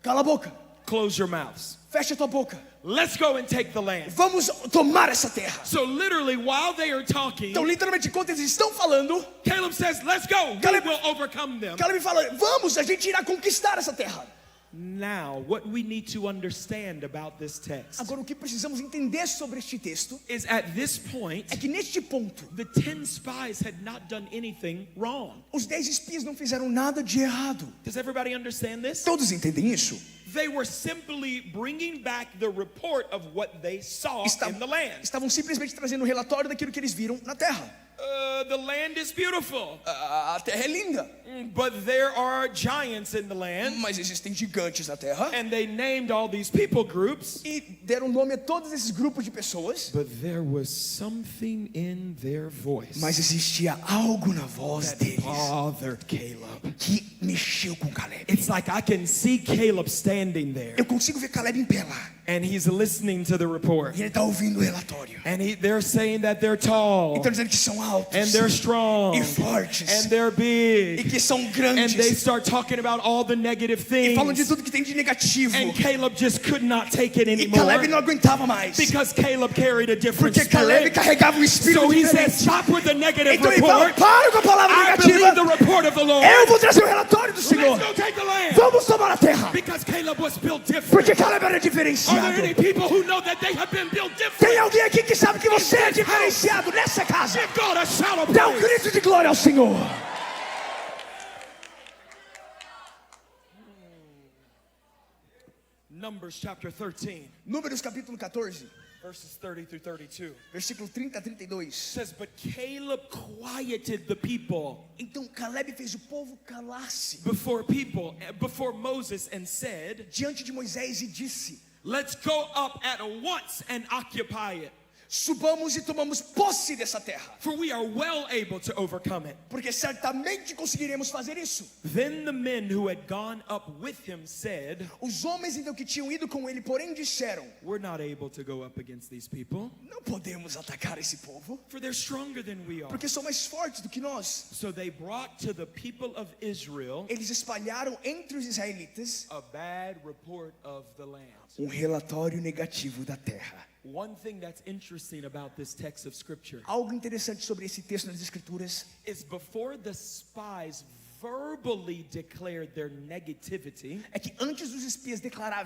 cala a boca, Close your mouths. fecha a tua boca. Let's go and take the land. Vamos tomar essa terra. So literally, while they are talking, Então, literalmente, enquanto eles estão falando, Caleb says, let's go. We Caleb- will overcome them. Caleb fala: vamos, a gente irá conquistar essa terra. Now, what we need to understand about this text Agora, o que precisamos entender sobre este texto is at this point, é que neste ponto, the 10 spies had not done anything wrong. os 10 espias não fizeram nada de errado. Does everybody understand this? Todos entendem isso? They were simply bringing back the report of what they saw in the land. Estavam simplesmente trazendo um relatório daquilo que eles viram na terra. The land is beautiful, A terra é linda, but there are giants in the land, mas existem gigantes na terra. and they named all these people groups. E deram nome a todos esses grupos de pessoas. But there was something in their voice Mas existia algo na voz that deles bothered Caleb. que mexeu com Caleb. It's like I can see Caleb standing there, Eu consigo ver Caleb em pé lá. and he's listening to the report. E ele está ouvindo o relatório. And they're saying that they're tall, Então dizendo que são altos and they're strong, e fortes and they're e big. que são And grandes. they start talking about all the negative E falam de things. tudo que tem de negativo. And Caleb just could not take it E anymore, Caleb não aguentava mais. because Caleb carried a different Porque Caleb spirit. carregava um espírito So he says, diferente. stop with the negative Então ele fala: report. para com a palavra I believe the negativa. report of the Lord. Eu vou trazer o relatório do Senhor. Let's go take the land. Vamos tomar a terra. Because Caleb was built different. Porque Caleb era Are there diferenciado. any people who know that they have been built different? Tem alguém aqui que sabe que você é diferenciado nessa casa? Give God a shout of Dá um praise. grito de glória ao Senhor. Numbers chapter 13, Números capítulo 14, verses 30 through 32. versículo 30 a 32. Says, but Caleb quieted the people Então Caleb fez o povo calar-se before Moses and said, diante de Moisés e disse: let's go up at once and occupy it, subamos e tomamos posse dessa terra, for we are well able to overcome it. porque certamente conseguiremos fazer isso. Then the men who had gone up with him said, Os homens então que tinham ido com ele, porém disseram: we're not able to go up against these people, não podemos atacar esse povo, for they're stronger than we are. porque são mais fortes do que nós. So they brought to the people of Israel Eles espalharam entre os israelitas a bad report of the land. relatório negativo da terra. One thing that's interesting about this text of scripture Algo interessante sobre esse texto das Escrituras is before the spies verbally declared their negativity, é que antes dos espias declarar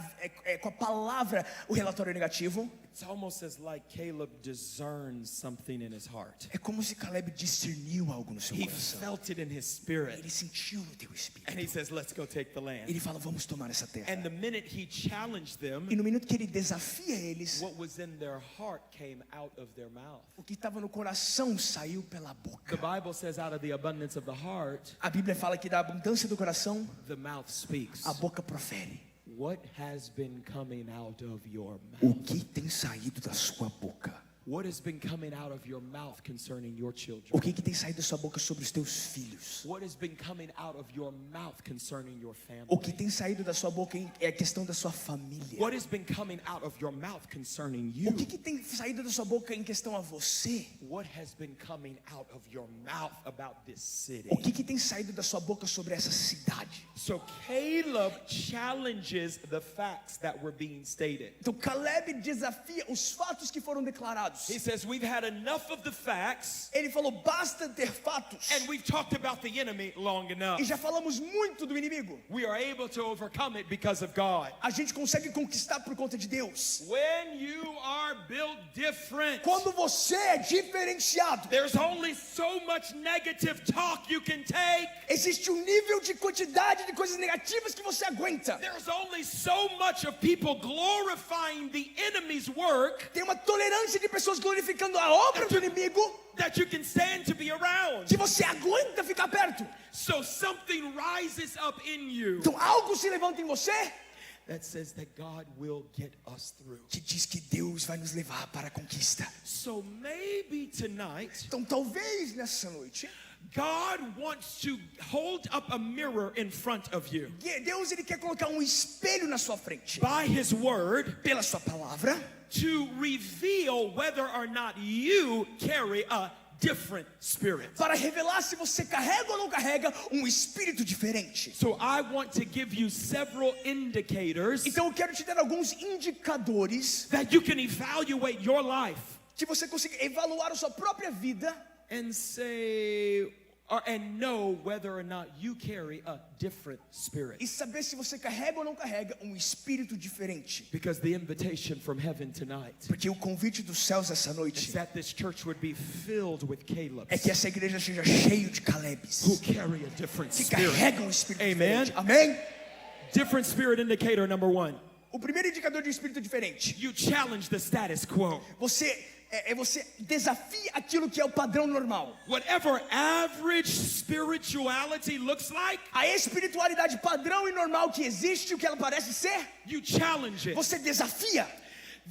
com a palavra o relatório negativo, it's almost as like Caleb discerns something in his heart. é como se Caleb discerniu algo no seu He coração. felt it in his spirit, Ele sentiu no teu and espírito. he says, let's go take the land. Ele fala: vamos tomar essa terra. And the minute he challenged them, E no minuto que ele desafia eles, what was in their heart came out of their mouth. o que estava no coração saiu pela The boca. Bible says out of the abundance of the heart, A Bíblia fala que da abundância do coração, the mouth speaks. a boca profere. What has been coming out of your O mouth? que tem saído da sua boca? What has been coming out of your mouth concerning your children? O que tem saído da sua boca sobre os teus filhos? What has been coming out of your mouth concerning your O que family? tem saído da sua boca é a questão da sua família. What has been coming out of your mouth concerning O you? que tem saído da sua boca em questão a você? What has been coming out of your mouth about this city? O que tem saído da sua boca sobre essa cidade? So Caleb challenges the facts that were being stated. Então Caleb desafia os fatos que foram declarados. He says, we've had enough of the facts, Ele falou: basta ter fatos. and we've talked about the enemy long enough. E já falamos muito do inimigo. We are able to overcome it because of God. A gente consegue conquistar por conta de Deus. When you are built different, Quando você é diferenciado, there's only so much negative talk you can take. existe um nível de quantidade de coisas negativas que você aguenta. There's only so much of people glorifying the enemy's work Tem uma tolerância de pessoas glorificando a obra do inimigo that you can stand to be around. que você aguenta ficar perto. So something rises up in you, Então algo se levanta em você that says that God will get us through. que diz que Deus vai nos levar para a conquista. So maybe tonight, Então talvez nessa noite, God wants to hold up a mirror in front of you. Deus ele quer colocar um espelho na sua frente, By His word, pela sua palavra, to reveal whether or not you carry a different spirit. para revelar se você carrega ou não carrega um espírito diferente. So I want to give you several indicators Então eu quero te dar alguns indicadores that you can evaluate your life que você consiga evaluar a sua própria vida and say and know whether or not you carry a different spirit. e saber se você carrega ou não carrega um espírito diferente. Because the invitation from heaven tonight Porque o convite dos céus essa is noite that this church would be filled with Calebs é que essa igreja seja cheia de Calebs who carry a different que spirit. carregam um espírito Amen. diferente. Amém? Different spirit indicator number 1. O primeiro indicador de espírito diferente. You challenge the status quo. Você desafia aquilo que é o padrão normal. Whatever average spirituality looks like, A espiritualidade padrão e normal que existe, o que ela parece ser, you challenge it. você desafia.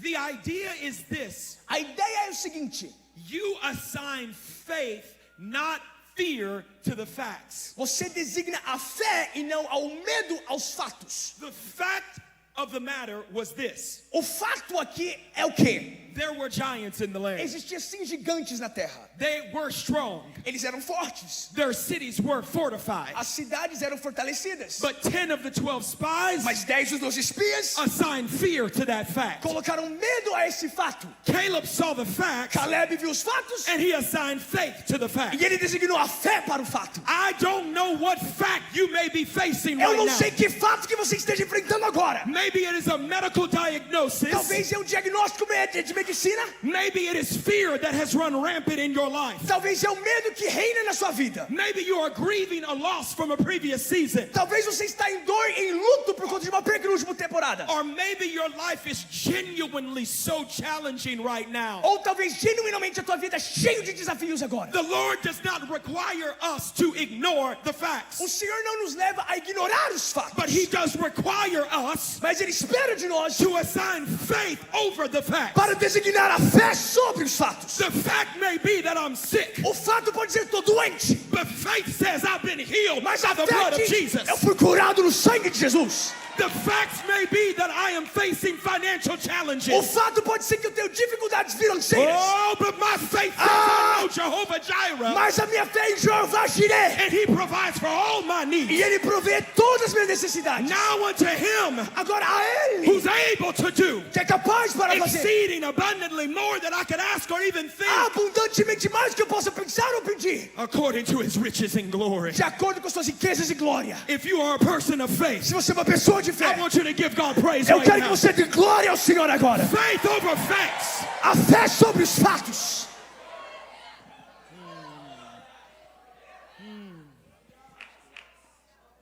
The idea is this: A ideia é o seguinte: you assign faith, not fear, to the facts. você designa a fé e não ao medo aos fatos. The fact of the matter was this: O fato aqui é o quê? there were giants in the land. Existiam sim gigantes na terra. They were strong. Eles eram fortes. Their cities were fortified. As cidades eram fortalecidas. But 10 of the 12 spies Mas 10 dos 12 espias assigned fear to that fact. colocaram medo a esse fato. Caleb saw the facts Caleb viu os fatos and he assigned faith to the fact. e ele designou a fé para o fato. I don't know what fact you may be facing Eu right não now. sei que fato que você esteja enfrentando agora. Maybe it is a medical diagnosis. Talvez é um diagnóstico de medicina. Maybe it is fear that has run rampant in your life. Talvez é o medo que reina na sua vida. Maybe you are grieving a loss from a previous season. Talvez você está em dor, em luto por conta de uma perda na última temporada. Or maybe your life is genuinely so challenging right now. Ou talvez genuinamente a tua vida é cheia de desafios agora. The Lord does not require us to ignore the facts, O Senhor não nos leva a ignorar os fatos, but He does require us mas Ele espera de nós to assign faith over the facts. para designar a fé sobre os fatos. The fact may be that I'm sick, O fato pode ser estou doente, but faith says I've been healed by mas a the blood fé of diz Jesus. eu fui curado no sangue de Jesus. The facts may be that I am facing financial O challenges. fato pode ser que eu tenho dificuldades financeiras, Oh, but my faith says I know Jehovah Jireh, mas a minha fé em Jeová Jireh, and He provides for all my e needs. Ele provê todas as minhas necessidades. Now unto Him Agora a Ele, who's able to do que é capaz para fazer exceeding abundantly more than I could ask or even think, abundantemente mais do que eu possa pensar ou pedir, according to His riches and glory. de acordo com as suas riquezas e glória. If you are a person of faith, Se você é uma pessoa de I fé, want you to give God praise eu right quero que now. você dê glória ao Senhor agora. Faith over facts. A fé sobre os fatos.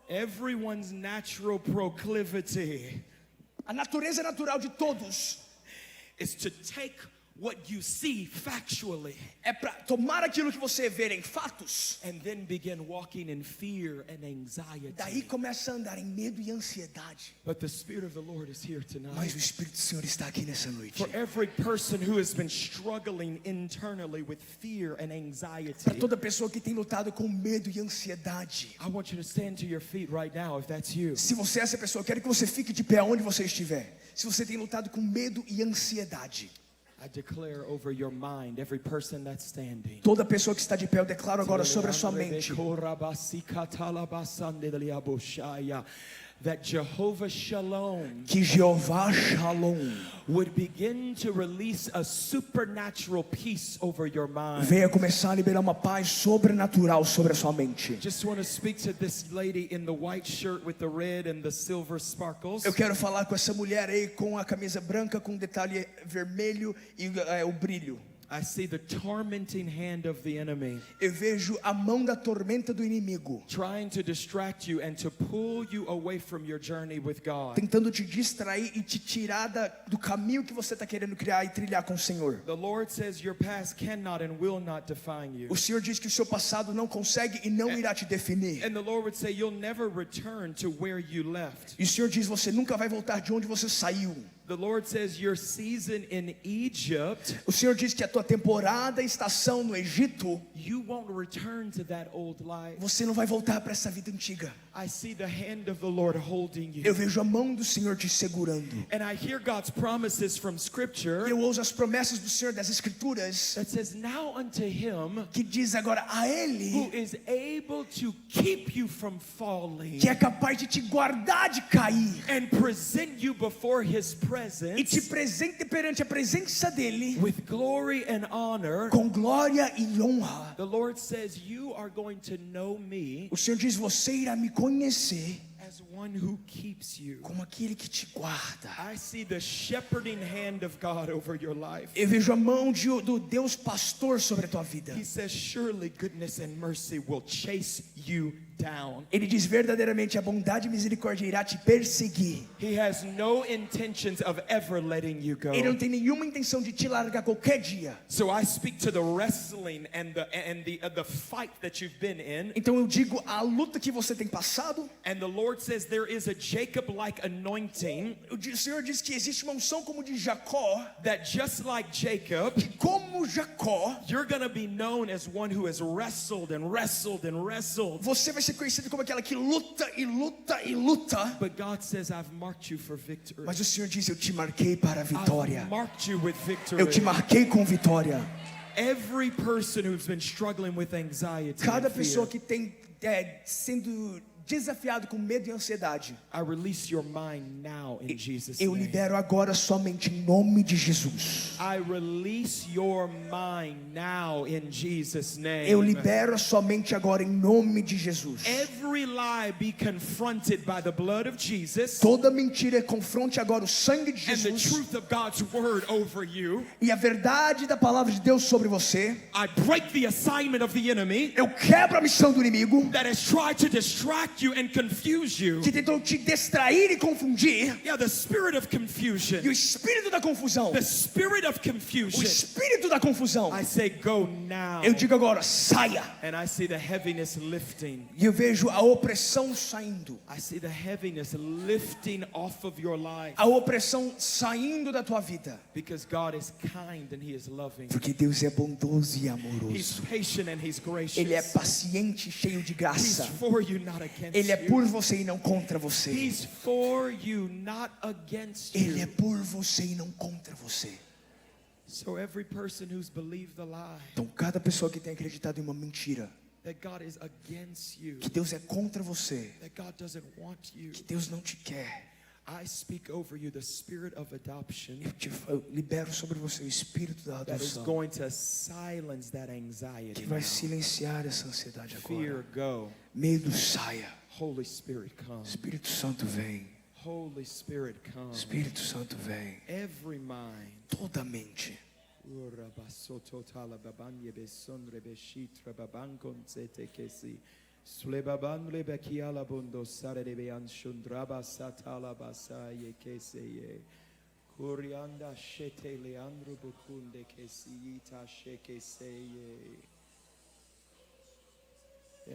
Everyone's natural proclivity A natureza natural de todos is to take what you see factually é para tomar aquilo que você vê em fatos, and then begin walking in fear and daí anxiety. começa a andar em medo e ansiedade. But the Spirit of the Lord is here Mas tonight. o Espírito do Senhor está aqui nessa noite. For every person who has been struggling internally with fear and Para anxiety, toda pessoa que tem lutado com medo e ansiedade. I want you to stand to your feet right now if that's you. Se você é essa pessoa, eu quero que você fique de pé onde você estiver. Se você tem lutado com medo e ansiedade, I declare over your mind, every person that's standing, toda pessoa que está de pé, eu declaro agora sobre a sua mente that Jehovah Shalom que Jeová Shalom would begin to release a supernatural peace over your mind. venha começar a liberar uma paz sobrenatural sobre a sua mente. Just want to speak to this lady in the white shirt with the red and the silver sparkles. Eu quero falar com essa mulher aí com a camisa branca com detalhe vermelho e o brilho. I see the tormenting hand of the enemy Eu vejo a mão da tormenta do inimigo trying to distract you and to pull you away from your journey with God. tentando te distrair e te tirar do caminho que você está querendo criar e trilhar com o Senhor. The Lord says your past cannot and will not define you. O Senhor diz que o seu passado não consegue e não irá te definir. And the Lord would say you'll never return to where you left. E o Senhor diz, você nunca vai voltar de onde você saiu. The Lord says your season in Egypt, O Senhor diz que a tua temporada, estação no Egito, you won't return to that old life. você não vai voltar para essa vida antiga. I see the hand of the Lord holding Eu you. vejo a mão do Senhor te segurando. And I hear God's promises from E Scripture eu ouço as promessas do Senhor das Escrituras that says, now unto him que diz agora a who Ele is able to keep you from falling que é capaz de te guardar de cair and present you before his e te presence presente perante a presença dEle with glory and honor. com glória e honra. The Lord says you are going to know me O Senhor diz, você irá me conhecer as one who keeps you. como aquele que te guarda. I see the shepherding hand of God over your life. Eu vejo a mão do Deus pastor sobre a tua vida. He says, surely goodness and mercy will chase you down. Ele diz, verdadeiramente a bondade e misericórdia irá te perseguir. He has no intentions of ever letting you go. Ele não tem nenhuma intenção de te largar qualquer dia. So I speak to the wrestling and the fight that you've been in. Então eu digo, a luta que você tem passado, And the Lord says there is a Jacob-like anointing o Senhor diz que existe uma unção como de Jacó, that just like Jacob, que como Jacó, you're going to be known as one who has wrestled and wrestled and wrestled. você vai ser conhecido como aquela que luta e luta e luta. But God says, I've marked you for victory. Mas o Senhor diz, eu te marquei para a vitória. I've marked you with victory. Eu te marquei com vitória. Every person who's been struggling with anxiety Cada and fear, pessoa que tem sendo desafiado com medo e ansiedade, I release your mind now in Jesus' eu name. libero agora somente em nome de Jesus. I release your mind now in Jesus' name. Eu libero somente agora em nome de Jesus. Every lie be confronted by the blood of Jesus Toda mentira confronte agora o sangue de and the Jesus truth of God's word over you. e a verdade da palavra de Deus sobre você. I break the assignment of the enemy Eu quebro a missão do inimigo that has tried to distract you and confuse you. que tentou te distrair e confundir. Yeah, the spirit of confusion. E o espírito da confusão, The spirit of o confusion. espírito da confusão, I say go now. eu digo agora, saia. And I see the heaviness lifting. E eu vejo a opressão saindo. I see the heaviness lifting off of your life. A opressão saindo da tua vida. Because God is kind and He is loving. Porque Deus é bondoso e He's amoroso. patient and He's gracious. Ele é paciente e cheio de He's graça. for you, not against Ele é you. por você e não contra você. He's for you, not against Ele é you. por você e não contra você. So every person who's believed the lie Então cada pessoa que tem acreditado em uma mentira, that God is against you, que Deus é contra você, that God doesn't want you, que Deus não te quer, I speak over you the spirit of adoption eu libero sobre você o espírito da that is adoção, going to silence that anxiety. que vai now. silenciar essa ansiedade Fear, agora. go. Medo, saia. Holy Spirit, come. Espírito Santo vem. Holy Spirit, come. Espírito Santo vem. Every mind. Toda mente.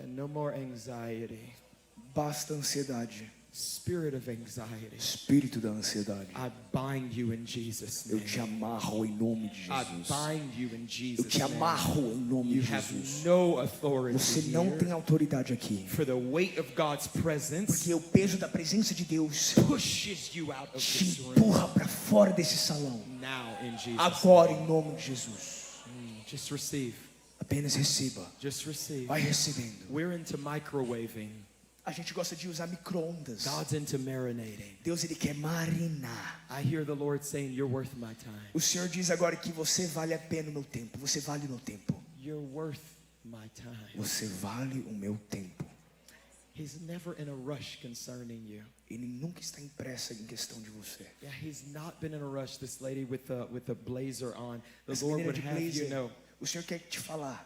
No more anxiety. Basta ansiedade. Spirit of anxiety. Espírito da ansiedade. I bind you in Jesus' Eu name. te amarro em nome de I Jesus. bind you in Eu Jesus' te name. amarro em nome You de have Jesus. no authority Você não here, tem autoridade aqui. for the weight of God's presence Porque o peso da presença de Deus pushes you out of te this room empurra para fora desse salão. now in Jesus. Agora em nome de Jesus. Just receive. Apenas receba. Just receive. Vai recebendo. We're into microwaving. A gente gosta de usar micro-ondas. God's into marinating. Deus ele quer marinar. I hear the Lord saying, you're worth my time. O Senhor diz agora que você vale a pena o meu tempo. Você vale o meu tempo. You're worth my time. Você vale o meu tempo. He's never in a rush concerning you. Ele nunca está em pressa em questão de você. Yeah, he's not been in a rush. This lady with the blazer on, the Essa Lord menina would de have you blazer, know, o Senhor quer te falar,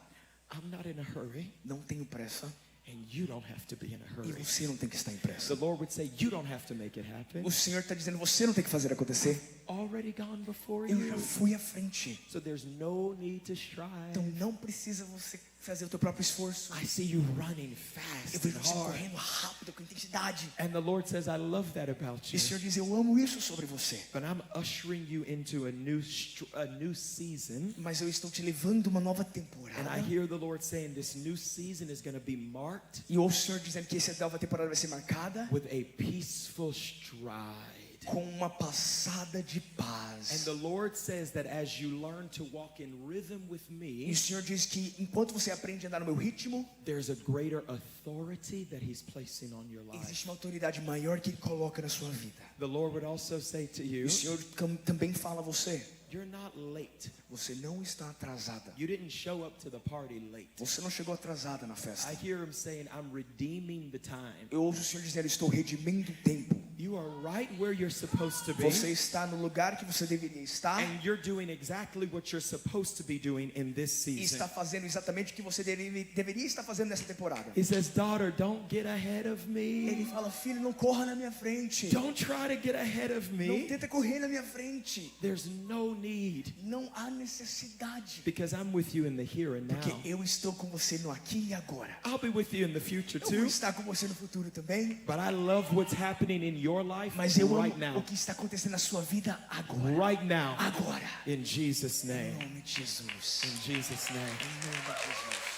I'm not in a hurry, não tenho pressa, and you don't have to be in a e hurry. você não tem que estar em The pressa. Lord would say, you don't have to make it happen. O Senhor está dizendo, você não tem que fazer acontecer. Already gone before Eu já you. fui à frente. So there's no need to strive. Então não precisa você fazer o teu próprio esforço. I see you running Eu fast vejo and você hard. correndo rápido, com intensidade. And the Lord says, I love that about E you. o Senhor diz, eu amo isso sobre você. But I'm ushering you into a new season. Mas eu estou te levando uma nova And I temporada. hear the Lord saying this new season is going to be marked E ouço o Senhor dizendo que essa nova temporada vai ser marcada with a peaceful stride. com uma passada de And paz. the Lord says that as you learn to walk in rhythm with E me, o Senhor diz que enquanto você aprende a andar no meu ritmo, there's a greater authority that He's placing on your life. existe uma autoridade maior que Ele coloca na sua vida. The Lord would also say to E you, o Senhor também fala a você, you're not late. você não está atrasada. You didn't show up to the party late. Você não chegou atrasada na I festa. hear Him saying, I'm redeeming the time. Eu ouço o Senhor dizendo, estou redimindo o tempo. You are right where you're supposed to be. Você está no lugar que você deveria estar And you're doing exactly what you're supposed to be doing in this e season. está fazendo exatamente o que você deveria estar fazendo nessa temporada. He says, daughter, don't get ahead of Ele me. fala, filho, não corra na minha frente. Don't try to get ahead of Não me. tenta correr na minha frente. There's no need Não há necessidade. because I'm with you in the here and Porque now. eu estou com você no aqui e agora. I'll be with you in the future Eu vou too. estar com você no futuro também. But I love what's happening in your life Mas eu amo right o now. que está acontecendo na sua vida agora. Right now. Agora. In Jesus' Em name. nome de Jesus. In Jesus' name. Em nome de Jesus.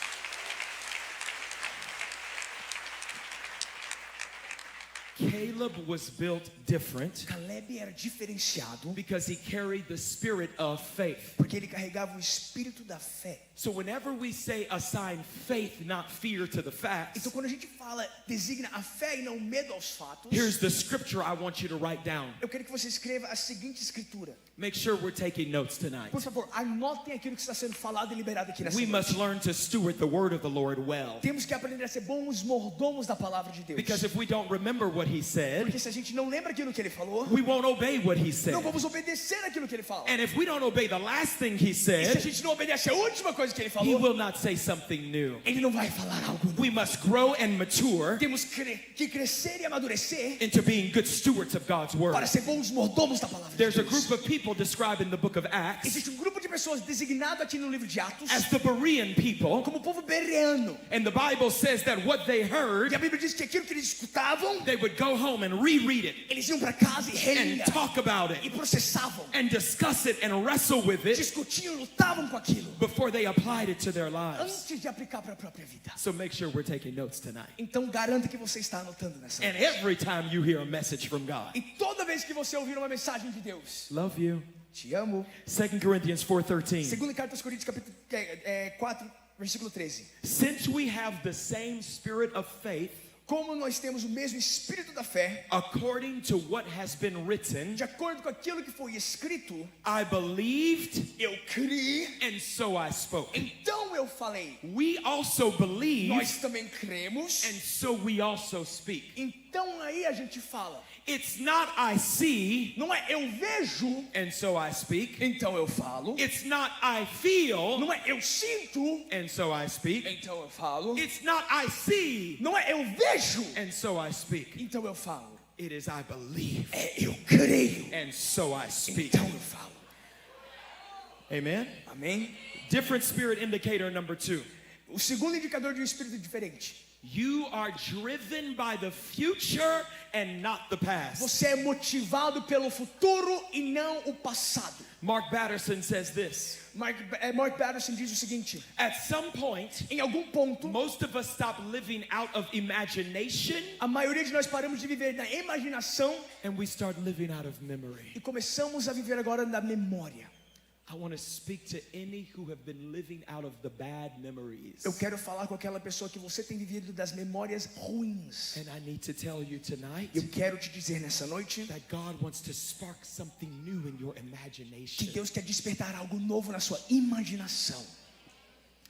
Caleb was built different Caleb era diferenciado because he carried the spirit of faith. porque ele carregava o espírito da fé. So whenever we say assign faith, not fear to the facts, Então quando a gente fala, designa a fé e não o medo aos fatos, here's the scripture I want you to write down. eu quero que você escreva a seguinte escritura. Make sure we're taking notes tonight. Por favor, anotem aquilo que está sendo falado e liberado aqui nessa We must noite. learn to steward the word of the Lord well. Temos que aprender a ser bons mordomos da palavra de Deus. Because if we don't remember what he said, Porque se a gente não lembra aquilo que ele falou, we won't obey what he said. não vamos obedecer aquilo que ele fala. And if we don't obey the last thing he E se a said, gente não obedece a última coisa que ele he falou, will not say something new. ele não vai falar algo novo. We must grow and mature Temos que crescer e amadurecer into being good stewards of God's word. para ser bons mordomos da palavra de There's a Deus. group of people described in the book of Acts Existe grupo de pessoas designado aqui no livro de Atos as the Berean people. como povo bereano. And the Bible says that what they E heard, a Bíblia diz que aquilo que eles escutavam, they would go home and reread it eles iam para casa e and reliam talk about e it processavam, and discuss it and wrestle with it discutiam, lutavam com aquilo before they applied it to their lives. antes de aplicar para a própria vida. So make sure we're taking notes tonight. Então garanta que você está anotando nessa. And every time you hear a message from God, E toda vez que você ouvir uma mensagem de Deus, love you. te amo. 2 Corinthians 4:13. Segunda carta aos Coríntios, capítulo 4, versículo 13. Since we have the same spirit of faith, Como nós temos o mesmo espírito da fé, according to what has been written, de acordo com aquilo que foi escrito, I believed eu criei, and so I spoke. então eu falei. We also believe Nós também cremos, and so we also speak. então aí a gente fala. It's not I see Não é eu vejo, and so I speak. então eu falo. It's not I feel Não é eu sinto, and so I speak. então eu falo. It's not I see Não é eu vejo, and so I speak. então eu falo. It is I believe É eu creio, and so I speak. então eu falo. Amen. Amém? Different spirit indicator number 2. O segundo indicador de um espírito diferente. You are driven by the future and not the past. Você é motivado pelo futuro e não o passado. Mark Batterson says this. Mark Patterson diz o seguinte: At some point, em algum ponto, most of us stop living out of imagination a maioria de nós paramos de viver na imaginação and we start living out of memory. e começamos a viver agora na memória. I want to speak to any who have been living out of the bad memories. Eu quero falar com aquela pessoa que você tem vivido das memórias ruins. And I need to tell you tonight Eu quero te dizer nessa noite that God wants to spark something new in your que imagination. Deus quer despertar algo novo na sua imaginação.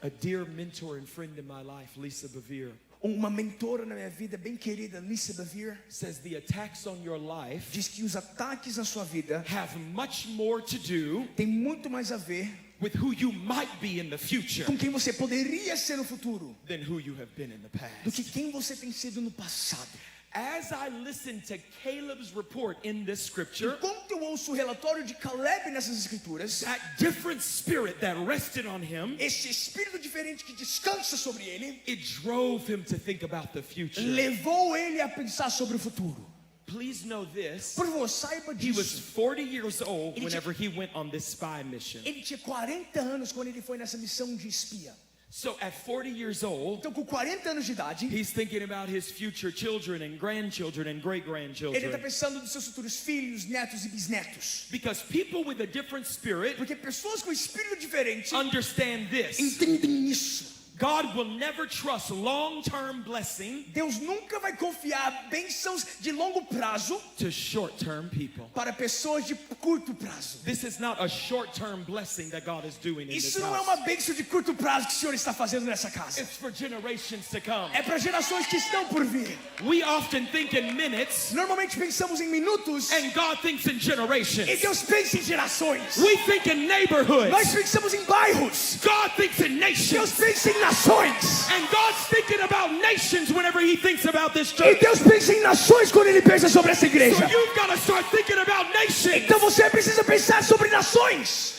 A dear mentor and friend in my life, Lisa Bevere, Uma mentora na minha vida, bem querida, Lisa Bevere, says the attacks on your life diz que os ataques na sua vida have much more to do têm muito mais a ver with who you might be in the future com quem você poderia ser no futuro than who you have been in the do que past. quem você tem sido no passado. As I listen to Caleb's report in this scripture, Enquanto eu ouço o relatório de Caleb nessas escrituras, that different spirit that rested on him, esse espírito diferente que descansa sobre ele, it drove him to think about the future. levou ele a pensar sobre o futuro. Please know this. Por favor, saiba He was disso. 40 years old Ele whenever he went on this spy mission. Ele tinha 40 anos quando ele foi nessa missão de espia. So at 40 years old, Então, com 40 anos de idade, he's thinking about his future children and grandchildren and ele está great-grandchildren. pensando nos seus futuros filhos, netos e bisnetos. Because people with a different spirit Porque pessoas com espírito diferente understand this. entendem isso. God will never trust long-term blessing Deus nunca vai confiar bênçãos de longo prazo to short-term people. para pessoas de curto prazo. This is not a short-term blessing that God is doing in this Isso não é house. uma bênção de curto prazo que o Senhor está fazendo nessa casa. It's for generations to come. É para gerações que estão por vir. We often think in minutes, Normalmente pensamos em minutos and God thinks in e generations. Deus pensa em gerações. We think in neighborhoods. Nós pensamos em bairros. God thinks in Deus nations. pensa em nações. And God's thinking about nations whenever he thinks about this E church. Deus pensa em nações quando Ele pensa sobre essa So igreja. you've got to start thinking about nations. Então você precisa pensar sobre nações.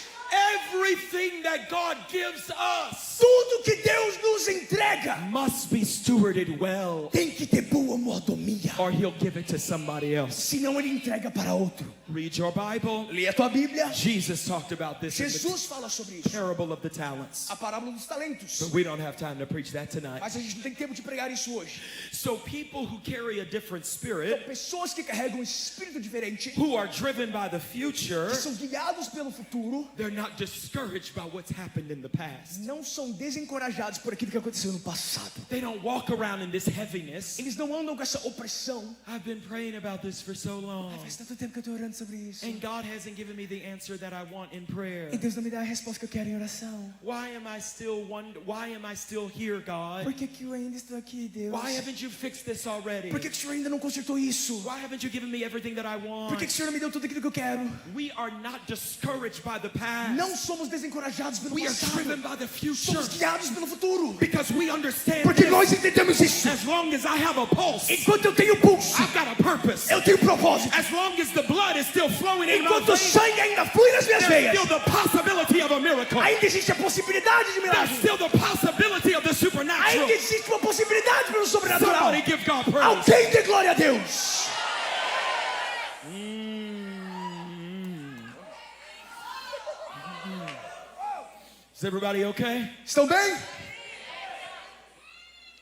Everything that God gives us Tudo que Deus nos entrega must be stewarded well, tem que ter boa mordomia. or he'll give it to somebody else. Senão Ele entrega para outro. Read your Bible. Leia a tua Bíblia. Jesus talked about this in the Jesus fala sobre isso. parable of the talents. A parábola dos talentos. But we don't have time to preach that tonight. Mas a gente não tem tempo de pregar isso hoje. So people who carry a different Então, spirit, pessoas que carregam um espírito diferente, who are driven by the future, que são guiados pelo futuro, they're not discouraged by what's happened in the past. não são desencorajados por aquilo que aconteceu no passado. They don't walk around in this heaviness. Eles não andam com essa opressão. I've been praying about this for so long, Faz tanto tempo que eu estou orando sobre isso. and God hasn't given me the answer that I want in prayer. E Deus não me dá a resposta que eu quero em oração. Why am I still here, God? Por que que eu ainda estou aqui, Deus? Why haven't you fixed this already? Por que que o Senhor ainda não consertou isso? Why haven't you given me everything that I Por que que want? o Senhor não me deu tudo aquilo que eu quero? We are not discouraged by the past. Não somos desencorajados pelo We are driven passado. by the future Somos guiados pelo futuro. because we understand Porque this. nós entendemos isso. As long as I have a pulse, Enquanto eu tenho pulso, I've got a purpose. eu tenho propósito. As long as the blood is still flowing in my Enquanto o veins, sangue ainda flui nas minhas there's veias, still the possibility of a miracle. ainda existe a possibilidade de There's milagre. still the possibility of the supernatural. Ainda existe uma possibilidade pelo sobrenatural. Somebody give God praise. Alguém dê glória a Deus. Is everybody okay? Estão bem?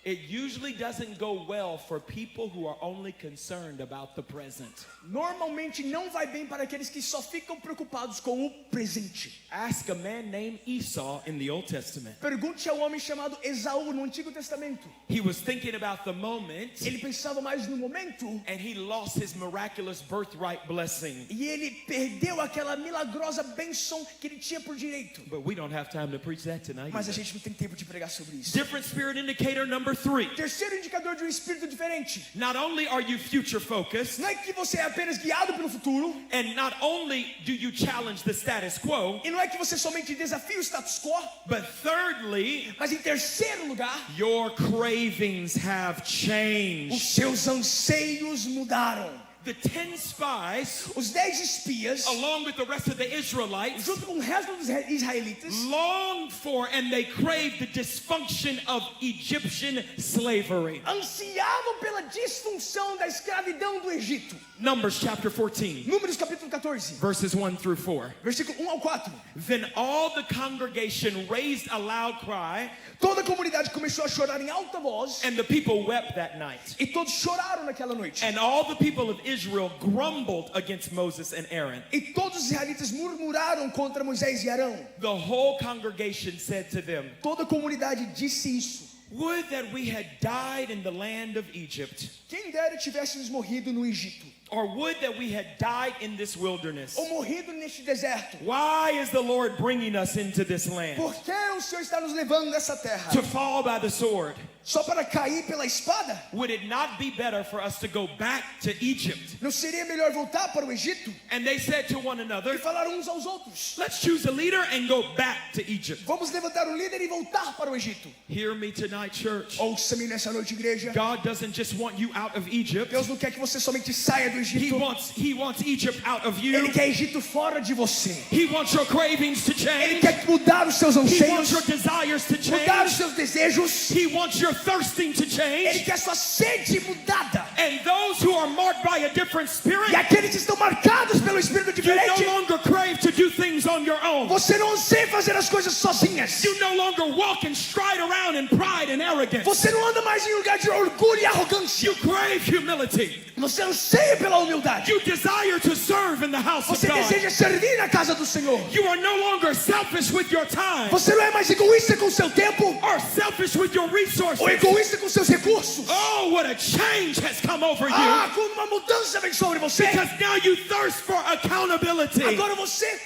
It usually doesn't go well for people who are only concerned about the present. Normalmente não vai bem para aqueles que só ficam preocupados com o presente. Ask a man named Esau in the Old Testament. Pergunte ao homem chamado Esaú no Antigo Testamento. He was thinking about the moment, Ele pensava mais no momento and he lost his miraculous birthright blessing. e ele perdeu aquela milagrosa bênção que ele tinha por direito. But we don't have time to preach that tonight. Mas a either. gente não tem tempo de pregar sobre isso. Different spirit indicator number 3. Terceiro indicador de um espírito diferente. Not only are you future focused, Não é que você é apenas guiado pelo futuro, and not only do you challenge the status quo, e não é que você somente desafia o status quo, but thirdly, mas em terceiro lugar, your cravings have os changed. seus anseios mudaram. The 10 spies, Os 10 espias, along with the rest of the Israelites, junto com o resto dos israelitas, longed for and they craved the dysfunction of Egyptian slavery. ansiavam pela disfunção da escravidão do Egito. Numbers chapter 14, Números capítulo 14, verses 1 through 4. versículo 1 ao 4. Then all the congregation raised a loud cry, Toda a comunidade começou a chorar em alta voz, and the people wept that night. e todos choraram naquela noite. And all the people of Israel grumbled against Moses and Aaron. E todos os israelitas murmuraram contra Moisés e Arão. The whole congregation said to them, Toda a comunidade disse isso. would that we had died in the land of Egypt, Quem dera tivéssemos morrido no Egito, or would that we had died in this wilderness. ou morrido neste deserto. Why is the Lord bringing us into this land? Por que o Senhor está nos levando nessa terra? To fall by the sword. Só para cair pela espada? Would it not be better for us to go back to Egypt? Não seria melhor voltar para o Egito? And they said to one E another, falaram uns aos outros: let's choose a leader and go back to Egypt. vamos levantar um líder e voltar para o Egito. Hear me tonight, church. Ouça-me nessa noite, igreja. God doesn't just want you out of Egypt. Deus não quer que você somente saia do He Egito. wants Egypt out of Ele you. quer Egito fora de você. He wants your cravings to Ele change. quer mudar os seus He wants anseios, your desires to mudar os change. seus desejos. He wants your thirsting to Ele change. quer sua sede mudada. And those who are marked by a different spirit, E aqueles que estão marcados pelo Espírito you no diferente, longer crave to do things on your own. você não anseia fazer as coisas sozinhas. You no longer walk and stride around in pride and arrogance. Você não anda mais em lugar de orgulho e arrogância. You crave humility. Você anseia pela humildade. You desire to serve in the house of Você God. deseja servir na casa do Senhor. You are no longer selfish with your time Você não é mais egoísta com o seu tempo or selfish with your resources. ou egoísta com seus recursos. Oh, what a change has come over you. Ah, como uma mudança vem sobre você. Because now you thirst for accountability. Agora você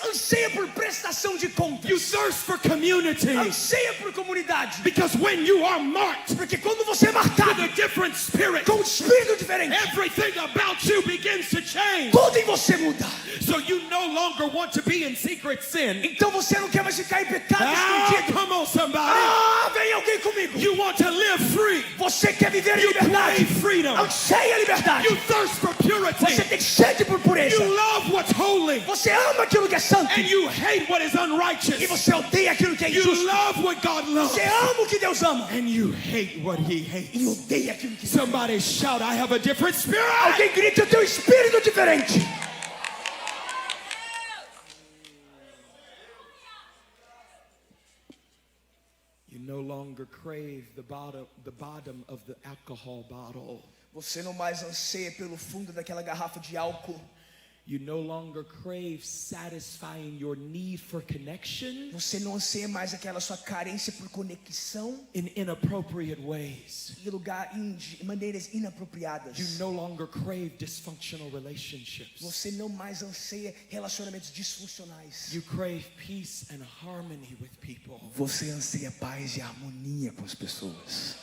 anseia por prestação de You contas. thirst for community. Anseia por comunidade. Because when you are marked Porque quando você é marcado with a different spirit, com um espírito diferente, everything about you begins to change. tudo em você muda. So you no longer want to be in secret sin. Então você não quer mais ficar em pecado Ah, escondido. come on, somebody. Ah, vem alguém comigo. You want to live free. Você quer viver em You liberdade. crave freedom. Anseia a liberdade. You thirst for Você purity. tem sede por pureza. You love what's holy. Você ama aquilo que é santo. And you hate what is E unrighteous. você odeia aquilo que é You injusto. love what God loves. Você ama o que Deus ama. And you hate what He E hates. odeia aquilo que Somebody shout, I have a different spirit. Alguém grita, eu tenho um espírito diferente. You no longer crave the bottom of the alcohol bottle. Você não mais anseia pelo fundo daquela garrafa de álcool. You no longer crave satisfying your need for connection Você não anseia mais aquela sua carência por conexão in inappropriate ways. em maneiras inapropriadas. You no longer crave dysfunctional relationships. Você não mais anseia relacionamentos disfuncionais. You crave peace and harmony with people. Você anseia paz e harmonia com as pessoas.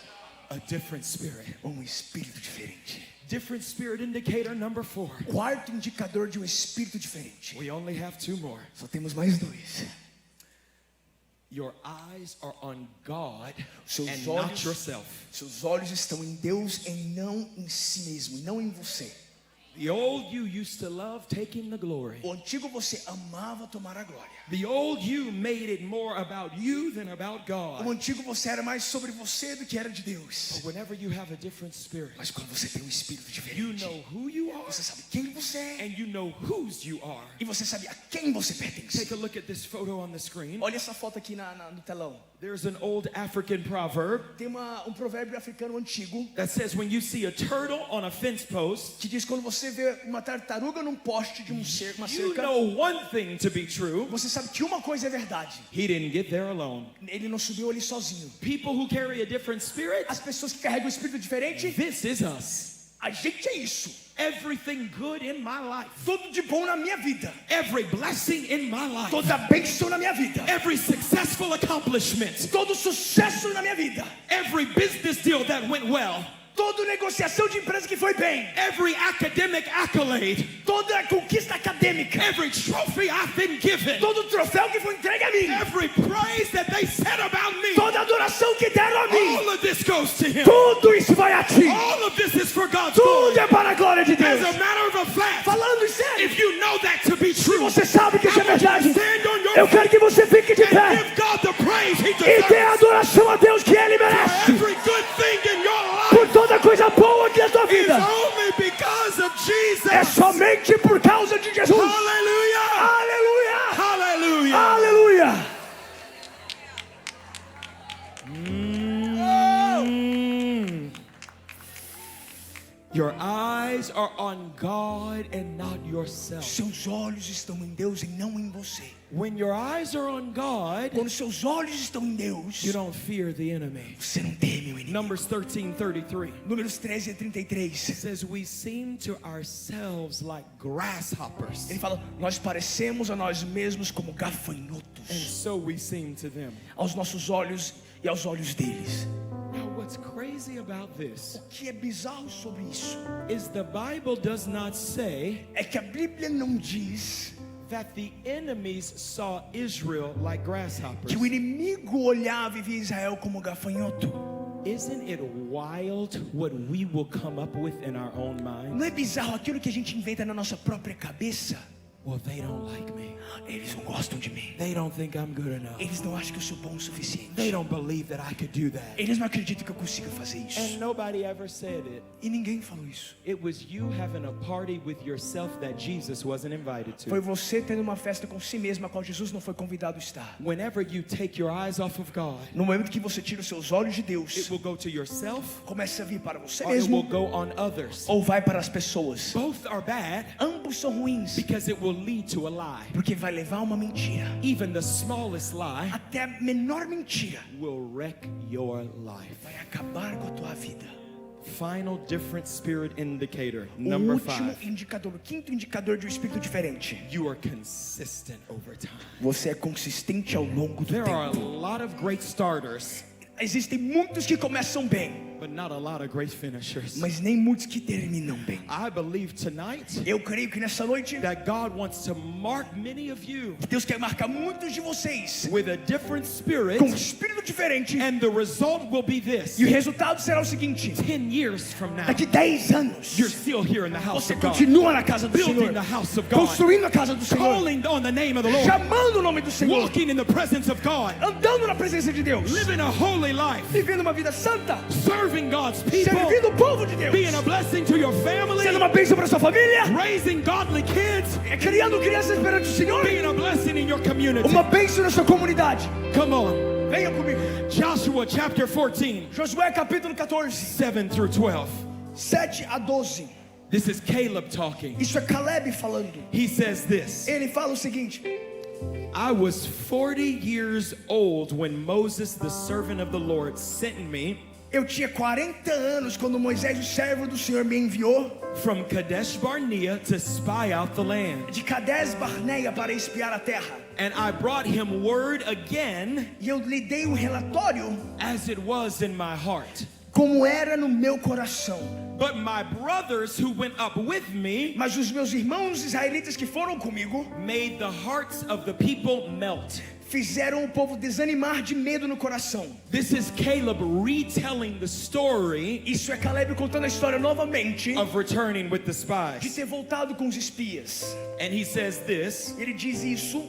A different spirit. Um espírito diferente. Different spirit indicator number 4. Quarto indicador de um espírito diferente. We only have 2 more. Só temos mais 2. Your eyes are on God Seus and olhos- not yourself. Seus olhos estão em Deus e não em si mesmo, não em você. The old you used to love taking the glory. O antigo você amava tomar a glória. The old you made it more about you than about O God. antigo você era mais sobre você do que era de Deus. But whenever you have a different spirit, Mas quando você tem um espírito you diferente, know who you are você sabe quem você é and you know whose you are. e você sabe a quem você pertence. Take a look at this photo on the screen. Olha essa foto aqui no telão. There's an old African proverb Tem um provérbio africano antigo that says when you see a turtle on a fence post, que diz quando você vê uma tartaruga num poste de uma you cerca, know one thing to be true. você sabe que uma coisa é verdade. He didn't get there alone. Ele não subiu ali sozinho. People who carry a different spirit, As pessoas que carregam um espírito diferente, this is us. a gente é isso. Everything good in my life, Tudo de bom na minha vida. every blessing in my life, Toda bênção na minha vida. every successful accomplishment, Todo sucesso na minha vida. every business deal that went well, Toda negociação de empresa que foi bem. every academic accolade, Toda conquista acadêmica. every trophy I've been given, Todo troféu que foi entregue a mim. every praise that they said about me, Toda adoração que deram a mim. all of this goes to Him. Tudo isso vai a ti. All of this is for God's glory. Tudo é para a glória de As Deus. a matter of fact, Falando em sério, if you know that to be true, você sabe que isso é I want you to verdade. stand on your Eu feet quero que você fique de and pé give God the praise He e dê deserves. adoração a Deus que Ele For merece. every good thing in your Por life toda coisa boa que é a tua is vida. only because of Jesus. É somente por causa de Jesus. Hallelujah! Aleluia! Hallelujah! Aleluia! Your eyes are on God and not yourself. Seus olhos estão em Deus e não em você. When your eyes are on God, Quando seus olhos estão em Deus, you don't fear the enemy. você não teme o inimigo. Numbers 13:33 Números 13 a 33. says, we seem to ourselves like grasshoppers, Ele fala, nós parecemos a nós mesmos como and gafanhotos so we seem to them. aos nossos olhos e aos olhos deles. Now what's crazy about this O que é bizarro sobre isso is the Bible does not say é que a Bíblia não diz that the enemies saw Israel like grasshoppers. que o inimigo olhava e via Israel como gafanhoto. Isn't it wild what we will come up with in our own mind? Não é bizarro aquilo que a gente inventa na nossa própria cabeça? Well, they don't like me. Eles não gostam de mim. They don't think I'm good enough. Eles não acham que eu sou bom o suficiente. They don't believe that I could do that. Eles não acreditam que eu consiga fazer isso. And nobody ever said it. E ninguém falou isso. It was you having a party with yourself that Jesus wasn't invited Foi to. você tendo uma festa com si mesmo a qual Jesus não foi convidado a estar. Whenever you take your eyes off of God, No momento que você tira os seus olhos de it Deus, will go to yourself começa a vir para você or it will mesmo go on others. ou vai para as pessoas. Both are bad Ambos são ruins, because it will lead to a lie. porque vai levar uma mentira. Even the smallest lie Até a menor mentira will wreck your life. vai acabar com a tua vida. Final different spirit indicator. O Number último 5. indicador, o quinto indicador de um espírito diferente. You are consistent over time. Você é consistente ao longo do There are a tempo. lot of great starters, Existem muitos que começam bem, but not a lot of great finishers. mas nem muitos que terminam bem. I believe tonight Eu creio que nessa noite that God wants to mark many of you Deus quer marcar muitos de vocês with a different spirit, com um espírito diferente, and the result will be this. e o resultado será o seguinte: 10 years from now, daqui 10 anos you're still here in the house você of God, continua na casa do building Senhor, the house of God, construindo a casa do Senhor, calling on the name of the Lord, chamando o nome do Senhor, walking in the presence of God, andando na presença de Deus, living a holy life, vivendo uma vida santa, serving God's people, servindo o povo de Deus, being a blessing to your family, sendo uma bênção para sua família, raising godly kids, criando crianças perante o Senhor, being a blessing in your community. uma bênção na sua comunidade. Come on. Venha comigo. Joshua chapter 14, Josué capítulo 14, 7 through 12. 7 a 12. This is Caleb talking. Isso é Caleb falando. He says this: Ele fala o seguinte: I was 40 years old when Moses, the servant of the Lord, sent me eu tinha 40 anos quando Moisés, o servo do Senhor, me enviou from Kadesh Barnea to spy out the land. de Cades Barneia para espiar a terra. And I brought him word again E eu lhe dei um relatório as it was in my heart. como era no meu coração. But my brothers who went up with me Mas os meus irmãos israelitas que foram comigo made the hearts of the people melt. fizeram o povo desanimar de medo no coração. This is Caleb retelling the story Isso é Caleb contando a história novamente of returning with the de spies. ter voltado com os espias. And he says this: Ele diz isso: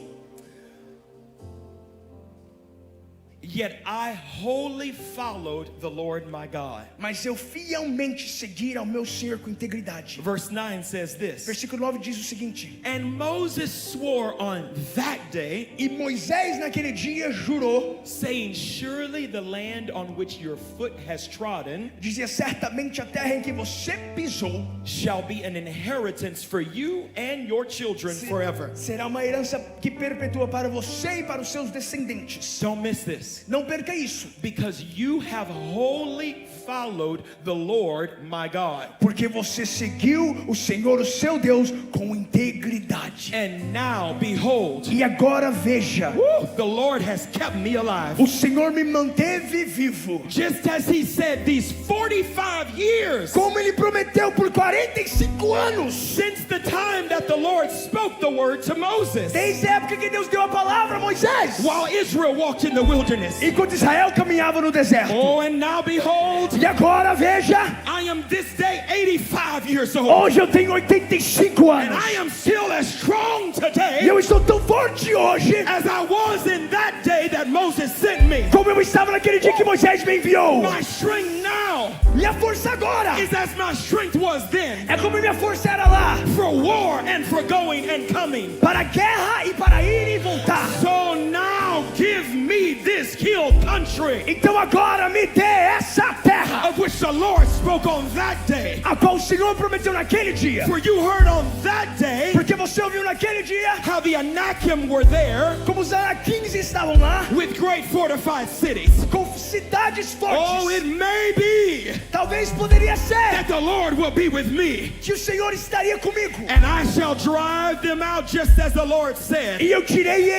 Yet I wholly followed the Lord my God. mas eu fielmente segui ao meu Senhor com integridade. Verse 9 says this: Versículo 9 diz o seguinte: And Moses swore on that day, E Moisés naquele dia jurou, saying, Surely the land on which your foot has trodden dizia: certamente a terra em que você pisou shall be an inheritance for you and your children forever. será uma herança que perpetua para você e para os seus descendentes. Don't miss this. Não perca isso, Because you have wholly followed the Lord my God. porque você seguiu o Senhor, o seu Deus, com integridade. And now behold, E agora veja, the Lord has kept me alive. o Senhor me manteve vivo, Just as he said these 45 years como Ele prometeu por 45 anos, since the time that the Lord spoke the word to Moses, desde a época que Deus deu a palavra a Moisés, while Israel walked in the wilderness. enquanto Israel caminhava no deserto. Oh, and now behold, E agora veja, I am this day 85 years old, hoje eu tenho 85 and anos, I am still as strong e today eu estou tão forte hoje as I was in that day that Moses sent me. como eu estava naquele dia que Moisés me enviou. My strength now Minha força agora is as my strength was then, é como minha força era lá, for war and for going and coming. para a guerra e para ir e voltar. So now give me this hill country Então agora me dê essa terra of which the the Lord spoke on that day. a qual o Senhor prometeu naquele dia. For you heard on that day Porque você ouviu naquele dia how the Anakim were there como os anaquins estavam lá with great fortified cities. com cidades Oh, it fortes. may be Talvez poderia ser that the Lord will be with me, que o Senhor estaria comigo. and I shall drive them out just as the Lord said. E eu tirarei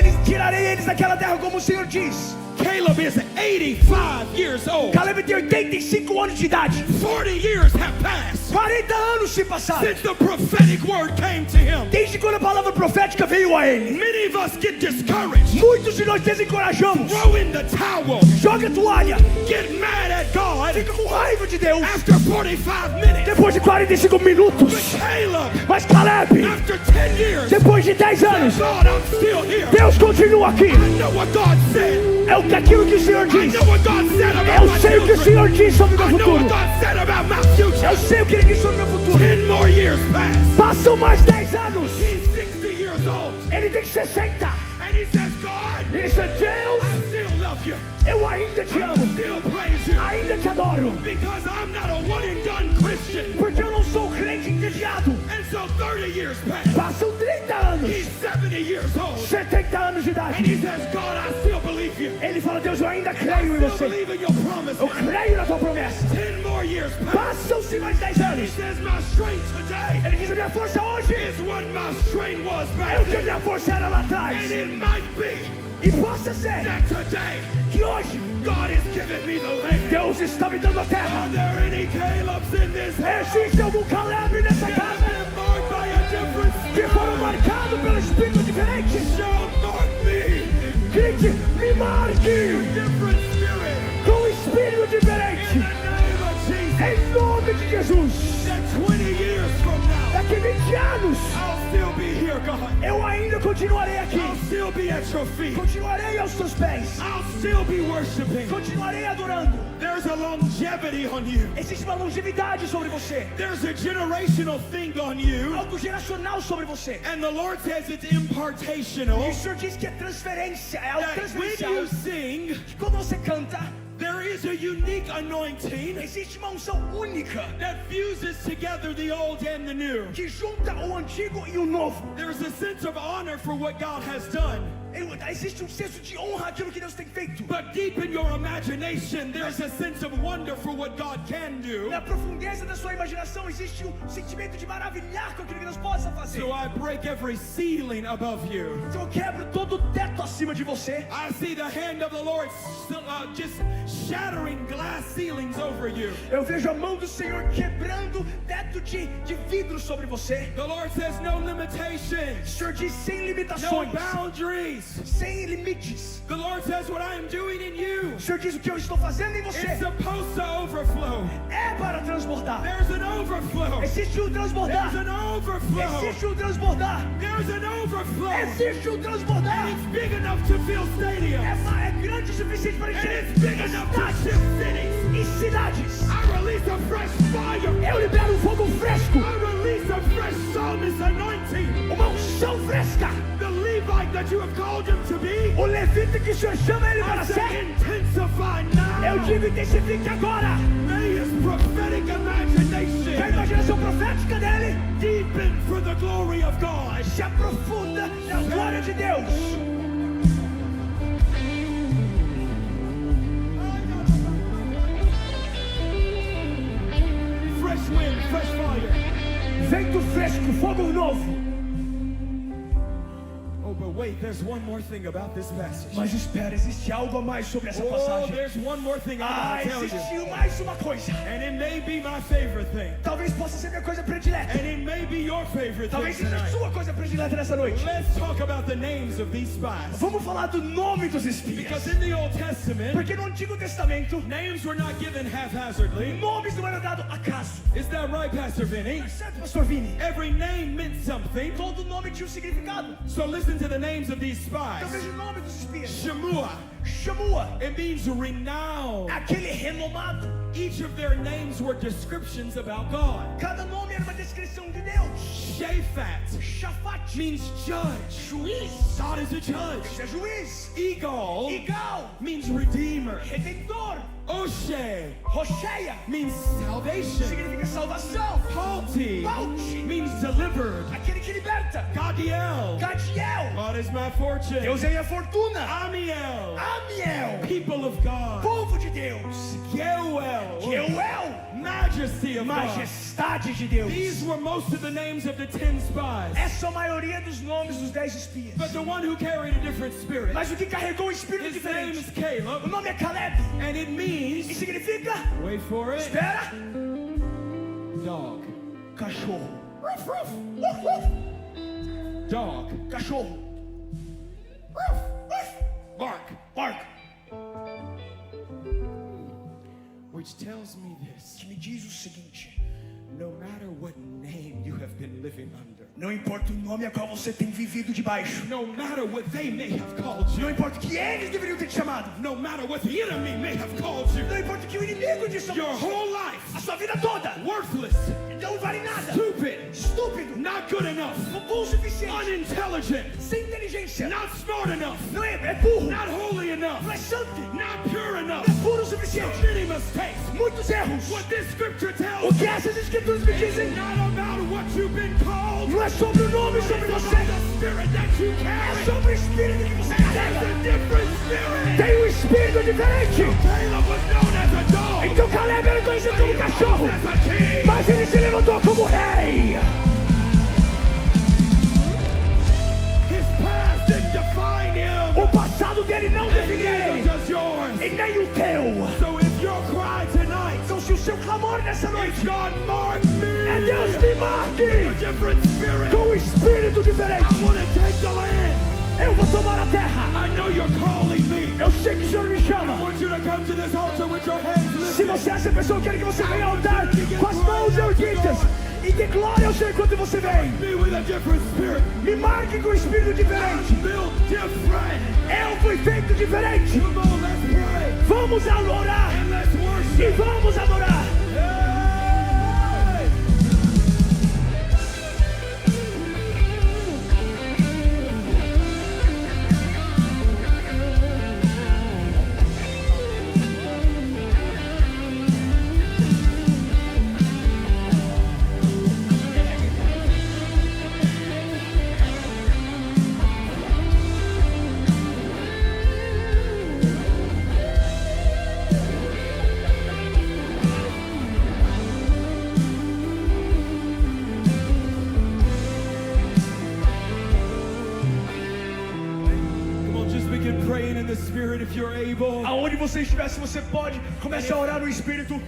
eles daquela terra como o Senhor diz. Caleb is 85 years old. Caleb tem 85 anos de idade. 40 years have passed 40 anos se passaram. since the prophetic word came to him. Desde quando a palavra profética veio a ele. Many of us get discouraged, Muitos de nós desencorajamos. throw in the towel, Joga a toalha. get mad at God Fica com raiva de Deus. after 45 minutes. Depois de 45 minutos. But Caleb, Mas Caleb, after 10 years, depois de 10 anos, God, I'm still here. Deus continua aqui. I know what God said. Aquilo que o Senhor I diz. know what God said about Eu my sei o que o children. Senhor diz sobre o I meu know what futuro. God said about my future. Eu sei o que Ele diz sobre o meu futuro. 10 more years passed. Passam mais 10 anos. He's 60 years old. Ele tem 60. And he says, God, Ele diz, Deus, I still love you. eu ainda te amo. Still praise you. Ainda te adoro. Because I'm not a one and done Christian. Porque eu não sou crente entediado. And so 30 years passed. Passam 30 anos. He's 70 years old. 70 anos de And idade. he says, God, I still believe you. Ele fala, Deus, eu ainda creio em Still você. believe in your promise. Eu creio na tua promessa. 10 more years passed. Passam-se mais 10 He anos. says, my strength today Ele diz, a minha força hoje is what my strength was é back o que a then. minha força era lá atrás. And it might be E possa ser that today que hoje God is giving me the land. Deus está me dando a Are terra. there any Calebs in this house? Existe algum Caleb nessa That casa have been marked by a different que foram spirit? marcados pelo Espírito diferente? Shout, mark me. Grite, me marque Different spirit. com o Espírito In the diferente. name of Jesus. Em nome de Jesus. That 20 years from now, Daqui 20 anos, I'll still be here, God. eu ainda continuarei aqui. I'll still be at your feet. Continuarei aos teus pés. I'll still be worshiping. Continuarei adorando. There's a longevity on you. Existe uma longevidade sobre você. There's a generational thing on you. Algo geracional sobre você. And the Lord says it's E impartational. o Senhor diz que é transferência. É algo That when transferencial. you sing, Quando você canta, there is a unique anointing existe uma unção única that fuses together the old and the new. que junta o antigo e o novo. There's a sense of honor for what God has done. Existe senso de honra àquilo que Deus tem feito. But deep in your imagination, there's a sense of wonder for what God can do. Na profundeza da sua imaginação existe sentimento de maravilhar com aquilo que Deus possa fazer. So I break every ceiling above you. Então eu quebro todo o teto acima de você. I see the hand of the Lord just shattering glass ceilings over you. Eu vejo a mão do Senhor quebrando teto de vidro sobre você. The Lord says no limitations, O Senhor diz sem no limitações, boundaries. sem limites. The Lord says what I am doing in you O Senhor diz o que eu estou fazendo em você is supposed to overflow. é para transbordar. There's an overflow. Existe um transbordar. There's an overflow. Existe um transbordar. There's an overflow. Existe um transbordar. It's big enough to fill stadiums. É grande o suficiente para And encher it's big enough to shift cities. e cidades. I release a fresh fire. Eu libero um fogo fresco, I release a fresh psalmist anointing. uma unção fresca. The Levite that you have called him to be, O levita que o Senhor chama ele I para say ser. intensify Eu now. digo intensifique agora. May his prophetic Que a imagination imaginação profética dele deepen for the glory of God. se aprofunda na glória de Deus. Fresh wind, fresh fire. Vento fresco, fogo novo. Oh, but wait, there's one more thing about this passage. Mas espera, existe algo a mais sobre essa Oh, passagem. there's one more thing I gotta tell you. Existe mais uma coisa. And it may be my favorite thing. Talvez possa ser minha coisa predileta. And it may be your favorite thing Talvez seja a tonight. sua coisa predileta nessa noite. Let's talk about the names of these spies. Vamos falar do nome dos Because espias. in the Old Testament, Porque no Antigo Testamento, names were not given haphazardly. nomes não eram dados acaso. Is that right, Pastor Vinny? Certo, Pastor Vini? Every name meant something. Todo nome tinha um significado. So listen to the names names of these Então spies. veja o nome dos espias. Shemua, Shamua, it means renowned. aquele renomado. Each of their names were descriptions about God. Cada nome era uma descrição de Deus. Shaphat Shafat, means judge. juiz. God is a judge. Deus é juiz. Egal Igal, means redeemer. redentor. Oshe Rocheia, means salvation. significa salvação. Palti Palti, means delivered. aquele que liberta. Gadiel, Gadiel, God is my fortune. Deus é minha fortuna. Amiel, Amiel, people of God. povo de Deus. Geuel, Geuel, majesty of God. majestade de Deus. These were most of the names of the 10 spies. Essa é a maioria dos nomes dos 10 espias. But the one who carried a different spirit, Mas o que carregou um espírito his name diferente. is O Caleb, nome é Caleb. and it E means, significa, wait for it, espera, dog. cachorro. Ruf, ruf, Dog. cachorro. Ruf, ruf, Bark. bark. Which tells me this. Que me diz o seguinte: No matter what name you have been living under, não importa o nome a qual você tem vivido debaixo, no matter what they may have called não you, importa o que eles deveriam ter te chamado, no matter what the enemy may have called you, não importa o que o inimigo disse, your whole a life, sua vida toda worthless, não vale nada, stupid, estúpido, not good enough, bom o suficiente, unintelligent, sem inteligência, not smart enough, não é burro, not holy enough, não é santo, not pure enough, não é puro o suficiente, many mistakes. muitos erros. What this scripture O tells que essas escrituras me dizem not about what you've been called, não é sobre o nome, sobre it's você, about the spirit that you é carry. sobre o espírito que você That's carrega. a different spirit. Tem um espírito diferente. Caleb was known as a dog. Então Caleb era conhecido como cachorro, As a king. mas ele se levantou como rei. His past didn't define him. O passado dele não define Neither ele, does yours. e nem o teu. So if your cry tonight, Então se o seu clamor nessa noite God mark me é Deus me a marque different spirit, com um espírito diferente, I want to take the land. eu vou tomar a terra. I know you're calling me. Eu sei que o Senhor me I chama. want you to come to this altar with your hands Se lifted. você é essa pessoa, eu quero que você venha ao altar com as mãos erguidas e dê glória ao Senhor enquanto você vem. Me with a different spirit. Me marque com um espírito diferente. Built different. Eu fui feito diferente. Come on, let's pray. Vamos adorar And let's e worship. vamos adorar. Hey! Come on, just begin praying in the spirit if you're able. Aonde você estiver, se você pode, comece a orar no Espírito.